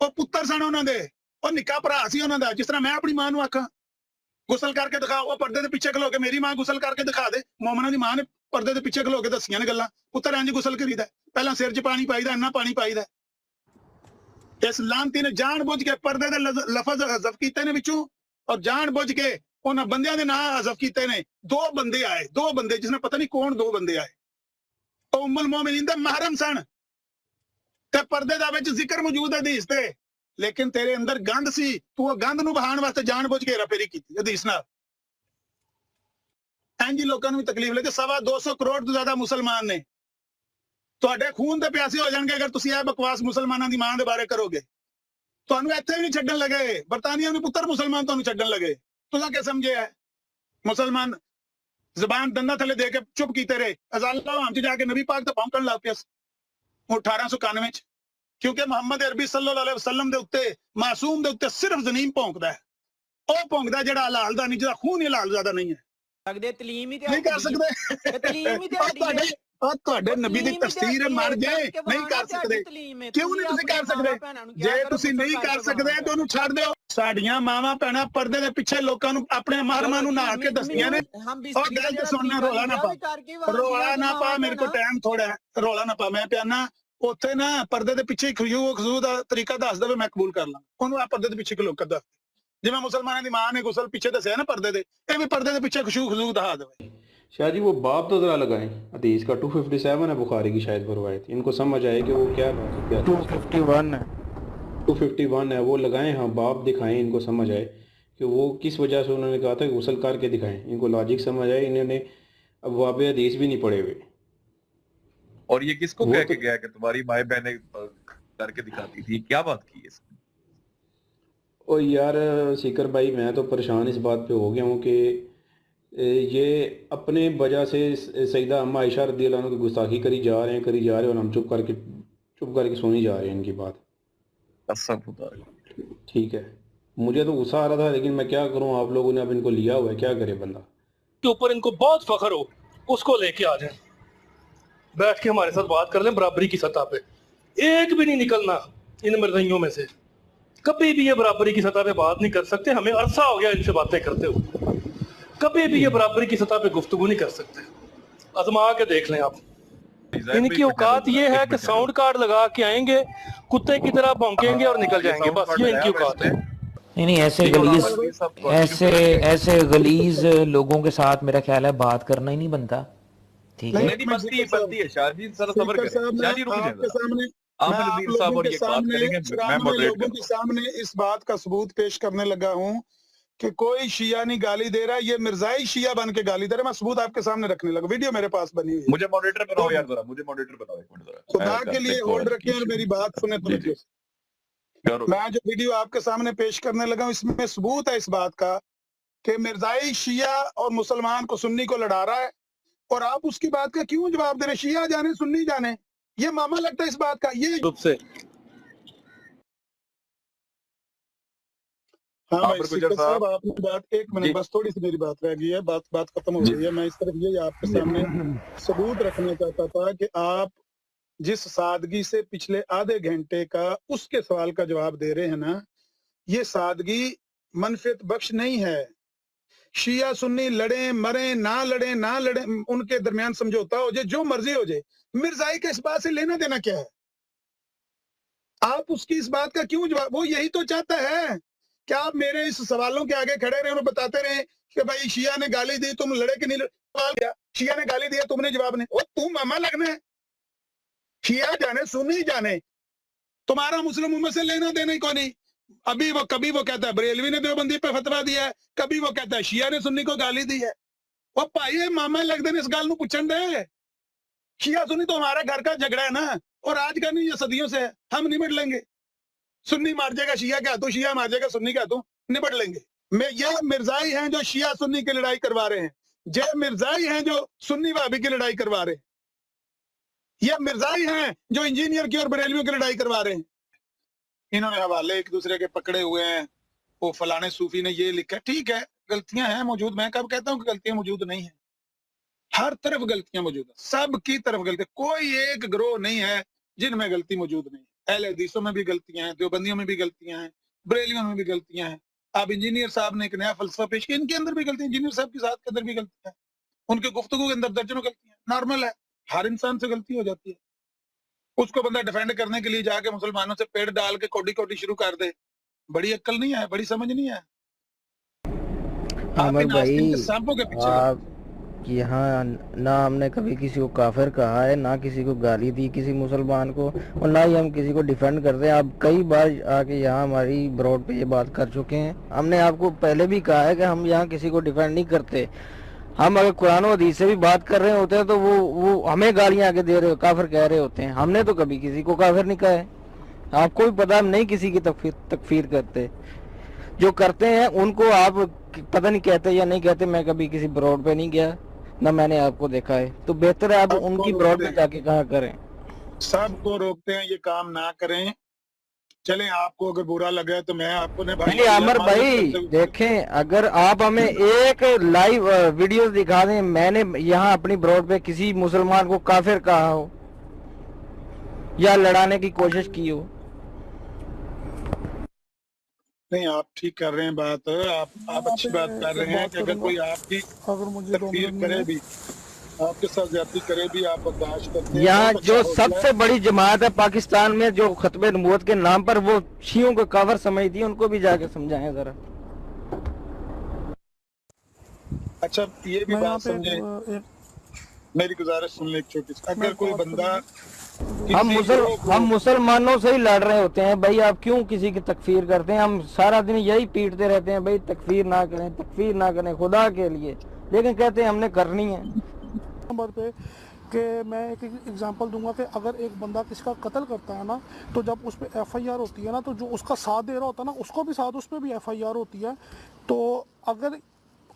ਉਹ ਪੁੱਤਰ ਸਨ ਉਹਨਾਂ ਦੇ, ਉਹ ਨਿੱਕਾ ਭਰਾ ਸੀ ਉਹਨਾਂ ਦਾ। ਜਿਸ ਤਰ੍ਹਾਂ ਮੈਂ ਆਪਣੀ ਮਾਂ ਨੂੰ ਆਖਾਂ ਗੁਸਲ ਕਰਕੇ ਦਿਖਾ, ਉਹ ਪਰਦੇ ਦੇ ਪਿੱਛੇ ਖਲੋ ਕੇ ਮੇਰੀ ਮਾਂ ਗੁਸਲ ਕਰਕੇ ਦਿਖਾ ਦੇ। ਮੋਮਨਾਂ ਦੀ ਮਾਂ ਨੇ ਪਰਦੇ ਦੇ ਪਿੱਛੇ ਖਲੋ ਕੇ ਦੱਸੀਆਂ ਨੇ ਗੱਲਾਂ। ਪੁੱਤਰ ਇੰਜ ਗੁਸਲ ਕਰੀਦਾ, ਪਹਿਲਾਂ ਸਿਰ 'ਚ ਪਾਣੀ ਪਾਈਦਾ, ਇੰਨਾ ਪਾਣੀ ਪਾਈਦਾ। ਇਸ ਲਾਂਤੀ ਨੇ ਜਾਣਬੁੱਝ ਕੇ ਪਰਦੇ ਦੇ ਲਫ਼ਜ਼ ਹਜ਼ਫ ਕੀਤੇ ਨੇ ਵਿੱਚੋਂ, ਔਰ ਜਾਣਬੁੱਝ ਕੇ ਉਹਨਾਂ ਬੰਦਿਆਂ ਦੇ ਨਾਂ ਹਜ਼ਫ ਕੀਤੇ ਨੇ। ਦੋ ਬੰਦੇ ਜਿਸਨੇ ਪਤਾ ਨਹੀਂ ਕੌਣ ਦੋ ਬੰਦੇ ਆਏ। ਉਹ ਉਮੁਲ ਮੋਮਿਨੀਨ ਦੇ ਮਹਰਮ ਸਨ ਤੇ ਪਰਦੇ ਦਾ ਵਿੱਚ ਜ਼ਿਕਰ ਮੌਜੂਦ ਹੈ ਹਦੀਸ ਤੇ। ਲੇਕਿਨ ਤੇਰੇ ਅੰਦਰ ਗੰਦ ਸੀ, ਤੂੰ ਉਹ ਗੰਦ ਨੂੰ ਬਹਾਉਣ ਵਾਸਤੇ ਜਾਣਬੁੱਝ ਕੇ ਹੇਰਾਫੇਰੀ ਕੀਤੀ ਹਦੀਸ ਨਾਲ। ਇੰਜ ਲੋਕਾਂ ਨੂੰ ਵੀ ਤਕਲੀਫ ਲੱਗੇ। 225 ਕਰੋੜ ਤੋਂ ਜ਼ਿਆਦਾ ਮੁਸਲਮਾਨ ਨੇ। ਤੁਹਾਡੇ ਖੂਨ ਦੇ ਪਿਆਸੇ ਹੋ ਜਾਣਗੇ ਅਗਰ ਤੁਸੀਂ ਇਹ ਬਕਵਾਸ ਮੁਸਲਮਾਨਾਂ ਦੀ ਮਾਂ ਦੇ ਬਾਰੇ ਕਰੋਗੇ। ਤੁਹਾਨੂੰ ਇੱਥੇ ਵੀ ਨਹੀਂ ਛੱਡਣ ਲੱਗੇ, ਬਰਤਾਨੀਆ ਦੇ ਪੁੱਤਰ ਮੁਸਲਮਾਨ ਤੁਹਾਨੂੰ ਛੱਡਣ ਲੱਗੇ। ਤੁਸੀਂ ਕੀ ਸਮਝਿਆ? ਮੁਸਲਮਾਨ ਜ਼ਬਾਨ ਦੰਦਾਂ ਥੱਲੇ ਦੇ ਕੇ ਚੁੱਪ ਕੀਤੇ ਰਹੇ। ਅਜ਼ਾਲਾ ਹਮ 'ਚ ਜਾ ਕੇ ਨਬੀ ਪਾਕ ਤੇ ਭੌਂਕਣ ਲੱਗ ਪਿਆ 1891 'ਚ, ਕਿਉਂਕਿ ਮੁਹੰਮਦ ਅਰਬੀ ਸੱਲੱਲਾਹੁ ਅਲੈਹਿ ਵਸੱਲਮ ਦੇ ਉੱਤੇ, ਮਾਸੂਮ ਦੇ ਉੱਤੇ ਸਿਰਫ ਜ਼ਨੀਮ ਭੌਂਕਦਾ ਹੈ। ਉਹ ਭੌਂਕਦਾ ਜਿਹੜਾ ਹਲਾਲ ਦਾ ਨਹੀਂ, ਜਿਹਦਾ ਖੂਨ ਹੀ ਹਲਾਲ ਜ਼ਿਆਦਾ ਨਹੀਂ ਹੈ। ਤਲੀਮ ਹੀ ਨਹੀਂ ਕਰ ਸਕਦੇ। ਤਲੀਮ ਹੀ ਤੁਹਾਡੇ ਨਬੀ ਦੀ ਤਫਸੀਰ ਮਰ ਜਾਏ, ਨਹੀਂ ਕਰ ਸਕਦੇ। ਕਿਉਂ ਨਹੀਂ ਤੁਸੀਂ ਕਰ ਸਕਦੇ? ਜੇ ਤੁਸੀਂ ਨਹੀਂ ਕਰ ਸਕਦੇ ਤਾਂ ਉਹਨੂੰ ਛੱਡ ਦਿਓ। ਸਾਡੀਆਂ ਮਾਵਾਂ ਭੈਣਾਂ ਪਰਦੇ ਦੇ ਪਿੱਛੇ ਲੋਕਾਂ ਨੂੰ, ਆਪਣੇ ਮਹਰਮਾਂ ਨੂੰ ਨਹਾ ਕੇ ਦੱਸਦੀਆਂ ਨੇ। ਉਹ ਗੱਲ ਤੇ ਸੁਣਨਾ, ਰੋਲਾ ਨਾ ਪਾ, ਮੇਰੇ ਕੋਲ ਟਾਈਮ ਥੋੜਾ ਹੈ, ਰੋਲਾ ਨਾ ਪਾ। ਮੈਂ ਪਿਆਨਾ ਉੱਥੇ ਨਾ ਪਰਦੇ ਦੇ ਪਿੱਛੇ ਖੁਸ਼ੂ ਦਾ ਤਰੀਕਾ ਦੱਸ ਦੇਵੇ, ਮੈਂ ਕਬੂਲ ਕਰ ਲਾਂ। ਉਹਨੂੰ ਆ ਪਰਦੇ ਦੇ ਪਿੱਛੇ ਕਿ ਲੋਕ ਦੱਸ, ਜਿਵੇਂ ਮੁਸਲਮਾਨਾਂ ਦੀ ਮਾਂ ਨੇ ਗੁਸਲ ਪਿੱਛੇ ਦੱਸਿਆ ਨਾ ਪਰਦੇ ਦੇ, ਇਹ ਵੀ ਪਰਦੇ ਦੇ ਪਿੱਛੇ ਖੁਸ਼ੂ ਦਿਖਾ देवे। शाह जी वो बाप तो ज़रा लगाएं। हदीस का 257 है बुखारी की शायद रवायत, इनको समझ आए कि वो क्या 251 है। 251 है, वो लगाएं। हाँ, बाप दिखाएं, इनको समझ आए कि वो किस वजह से उन्होंने कहा था कि गुस्ल करके दिखाएं। इनको लॉजिक समझ आए। इन्होंने अबवाब हदीस भी नहीं पढ़े हुए। और ये किसको कह के गया कि तुम्हारी माएँ बहनें करके दिखाती थी? क्या बात की है इसमें? और यार सीकर भाई, मैं तो परेशान इस बात पे हो गया हूँ कि ये अपने वजह से सईदा अम्मा आयशा रज़ी अल्लाह अन्हा की गुस्ताखी करी जा रहे हैं और हम चुप چپ کر کے سونی جا رہے ہیں ان کی بات. ٹھیک ہے, مجھے تو غصہ آ رہا تھا, لیکن میں کیا کروں, آپ لوگوں نے اب ان کو لیا ہوا ہے, کیا کرے بندہ. کے اوپر ان کو بہت فخر ہو, اس کو لے کے آ جائیں, بیٹھ کے ہمارے ساتھ بات کر لیں برابری کی سطح پہ. ایک بھی نہیں نکلنا ان مرضیوں میں سے, کبھی بھی یہ برابری کی سطح پہ بات نہیں کر سکتے. ہمیں عرصہ ہو گیا ان سے باتیں کرتے ہوئے, کبھی بھی یہ برابری کی سطح پہ گفتگو نہیں کر سکتے. آزما کے دیکھ لیں آپ. ان کی اوقات یہ ہے کہ ساؤنڈ کارڈ لگا کے آئیں گے, کتے کی طرح بھونکیں گے اور نکل جائیں گے, بس یہ ان کی اوقات ہے. نہیں ایسے غلیظ لوگوں کے ساتھ میرا خیال ہے بات کرنا ہی نہیں بنتا. ٹھیک ہے, بنتی ہے. شاہجی ذرا صبر کریں, شاہجی رک جائیں. لوگوں کے سامنے اس بات کا ثبوت پیش کرنے لگا ہوں کہ کوئی شیعہ نہیں گالی دے رہا, یہ مرزائی شیعہ بن کے گالی دے رہا. میں ثبوت آپ کے سامنے رکھنے لگا, ویڈیو میرے پاس بنی ہوئی ہے. مجھے مانیٹر بناؤ یار ذرا, مجھے مانیٹر بناؤ ایک منٹ ذرا. خدا کے لیے ہولڈ رکھیں اور میری بات سنیں توجہ سے. میں جو ویڈیو آپ کے سامنے پیش کرنے لگا ہوں اس میں ثبوت ہے اس بات کا کہ مرزائی شیعہ اور مسلمان کو سنی کو لڑا رہا ہے, اور آپ اس کی بات کا کیوں جواب دے رہے؟ شیعہ جانے سنی جانے, یہ معاملہ لگتا ہے اس بات کا. یہ ہاں بھائی سپیکر صاحب, آپ نے بات, ایک منٹ بس, تھوڑی سی میری بات رہ گئی ہے, بات ختم ہو گئی ہے. میں اس طرف یہ آپ کے سامنے ثبوت رکھنا چاہتا تھا کہ آپ جس سادگی سے پچھلے آدھے گھنٹے کا اس کے سوال کا جواب دے رہے ہیں نا, یہ سادگی منفعت بخش نہیں ہے. شیعہ سنی لڑیں مریں نہ لڑیں ان کے درمیان سمجھوتا ہو جائے, جو مرضی ہو جائے. مرزائی کے اس بات سے لینا دینا کیا ہے؟ آپ اس کی اس بات کا کیوں جواب, وہ یہی تو چاہتا ہے کہ آپ میرے اس سوالوں کے آگے کھڑے رہے اور بتاتے رہے کہ بھائی شیعہ نے گالی دی, تم لڑے کہ نہیں لڑے. شیعہ نے گالی دیا, تم نے جواب نہیں. وہ تم ماما لگنا ہے, شیعہ جانے سنی جانے, تمہارا مسلم امت سے لینا دینا ہی کوئی نہیں. کبھی وہ کہتا ہے بریلوی نے دیوبندی پہ فتویٰ دیا ہے, کبھی وہ کہتا ہے شیعہ نے سنی کو گالی دی ہے. وہ پائیے ماما لگ دے اس گال نو پوچھن دے. شیعہ سنی تو ہمارا گھر کا جھگڑا ہے نا, اور آج کا نہیں, یہ صدیوں سے ہے. ہم نمٹ لیں گے. سنی مار جائے گا شیعہ کیا تو, شیعہ مار جائے گا سنی کیا تو, نمٹ لیں گے. یہ مرزائی ہیں جو شیعہ سنی کی لڑائی کروا رہے ہیں, یہ مرزائی ہیں جو سنی وہابی کی لڑائی کروا رہے ہیں, یہ مرزائی ہیں جو انجینئر کی اور بریلویوں کی لڑائی کروا رہے ہیں. انہوں نے حوالے ایک دوسرے کے پکڑے ہوئے ہیں, وہ فلانے صوفی نے یہ لکھا. ٹھیک ہے, غلطیاں ہیں موجود, میں کب کہتا ہوں کہ غلطیاں موجود نہیں ہیں؟ ہر طرف غلطیاں موجود ہیں, سب کی طرف غلطی. کوئی ایک گروہ نہیں ہے جن میں غلطی موجود نہیں. اہل حدیثوں میں بھی غلطیاں ہیں, دیوبندیوں میں بھی غلطیاں ہیں, بریلیوں میں بھی غلطیاں ہیں. اب انجینئر صاحب نے ایک نیا فلسفہ پیش کیا, ان کے اندر بھی غلطی, انجینئر صاحب کی ذات کے اندر بھی غلطیاں ہیں, ان کے گفتگو کے اندر درجنوں غلطیاں. نارمل ہے, ہر انسان سے غلطی ہو جاتی ہے. اس کو بندہ ڈیفینڈ کرنے کے لیے جا کے مسلمانوں سے پیڑ ڈال کے کوڈی شروع کر دے, بڑی عقل نہیں ہے, بڑی سمجھ نہیں ہے. عمر بھائی, آپ یہاں نہ ہم نے کبھی کسی کو کافر کہا ہے, نہ کسی کو گالی دی کسی مسلمان کو, اور نہ ہی ہم کسی کو ڈیفینڈ کرتے ہیں. آپ کئی بار آ کے یہاں ہماری براڈ پہ یہ بات کر چکے ہیں. ہم نے آپ کو پہلے بھی کہا ہے کہ ہم یہاں کسی کو ڈیفینڈ نہیں کرتے. ہم اگر قرآن و حدیث سے بھی بات کر رہے ہوتے ہیں تو وہ ہمیں گالیاں آگے دے رہے, کافر کہہ رہے ہوتے ہیں. ہم نے تو کبھی کسی کو کافر نہیں کہا ہے. آپ کو بھی پتا, ہم نہیں کسی کی تکفیر کرتے. جو کرتے ہیں ان کو آپ پتہ نہیں کہتے یا نہیں کہتے. میں کبھی کسی براڈ پہ نہیں گیا, نہ میں نے آپ کو دیکھا ہے, تو بہتر ہے آپ ان کی براڈ پہ جا کے کہا کریں. سب کو روکتے ہیں, یہ کام نہ کریں. چلیں, آپ کو اگر برا لگا ہے تو میں آپ کو عامر بھائی دیکھیں, اگر آپ ہمیں ایک لائیو ویڈیوز دکھا دیں میں نے یہاں اپنی براڈ پہ کسی مسلمان کو کافر کہا ہو یا لڑانے کی کوشش کی ہو. نہیں, آپ ٹھیک کر رہے ہیں بات, آپ اچھی بات کر رہے ہیں کہ اگر کوئی آپ کی تکفیر کرے بھی, آپ کے ساتھ زیادتی کرے بھی, آپ برداشت کرتے ہیں. یہاں جو سب سے بڑی جماعت ہے پاکستان میں جو ختم نبوت کے نام پر وہ شیعوں کو کافر سمجھتی ہے, ان کو بھی جا کے سمجھائیں ذرا. اچھا, یہ بھی بات سمجھیں, میری گزارش سن لیں ایک چھوٹی سی. اگر کوئی بندہ ہم مسلمانوں سے ہی لڑ رہے ہوتے ہیں بھائی, آپ کیوں کسی کی تکفیر کرتے ہیں؟ ہم سارا دن یہی پیٹتے رہتے ہیں بھائی تکفیر نہ کریں, تکفیر نہ کریں خدا کے لیے, لیکن کہتے ہیں ہم نے کرنی ہے. نمبر پہ کہ میں ایک ایگزامپل دوں گا کہ اگر ایک بندہ کسی کا قتل کرتا ہے نا, تو جب اس پہ ایف آئی آر ہوتی ہے نا, تو جو اس کا ساتھ دے رہا ہوتا ہے نا, اس کو بھی ساتھ اس پہ بھی ایف آئی آر ہوتی ہے. تو اگر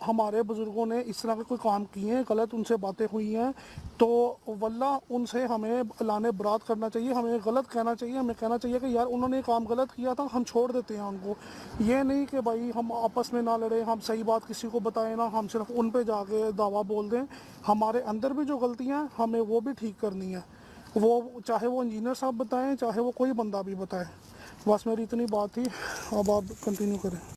हमारे बुज़ुर्गों ने इस तरह के कोई काम किए हैं, गलत उनसे बातें हुई हैं, तो वल्लाह उनसे हमें लाने बरात करना चाहिए, हमें गलत कहना चाहिए, हमें कहना चाहिए कि यार उन्होंने काम गलत किया था, हम छोड़ देते हैं उनको। ये नहीं कि भाई हम आपस में ना लड़े, हम सही बात किसी को बताएं ना, हम सिर्फ उन पे जाके दावा बोल दें। हमारे अंदर भी जो गलतियाँ हैं हमें वो भी ठीक करनी है, वो चाहे वो इंजीनियर साहब बताएं, चाहे वो कोई बंदा भी बताए। बस मेरी इतनी बात थी, अब आप कंटिन्यू करें।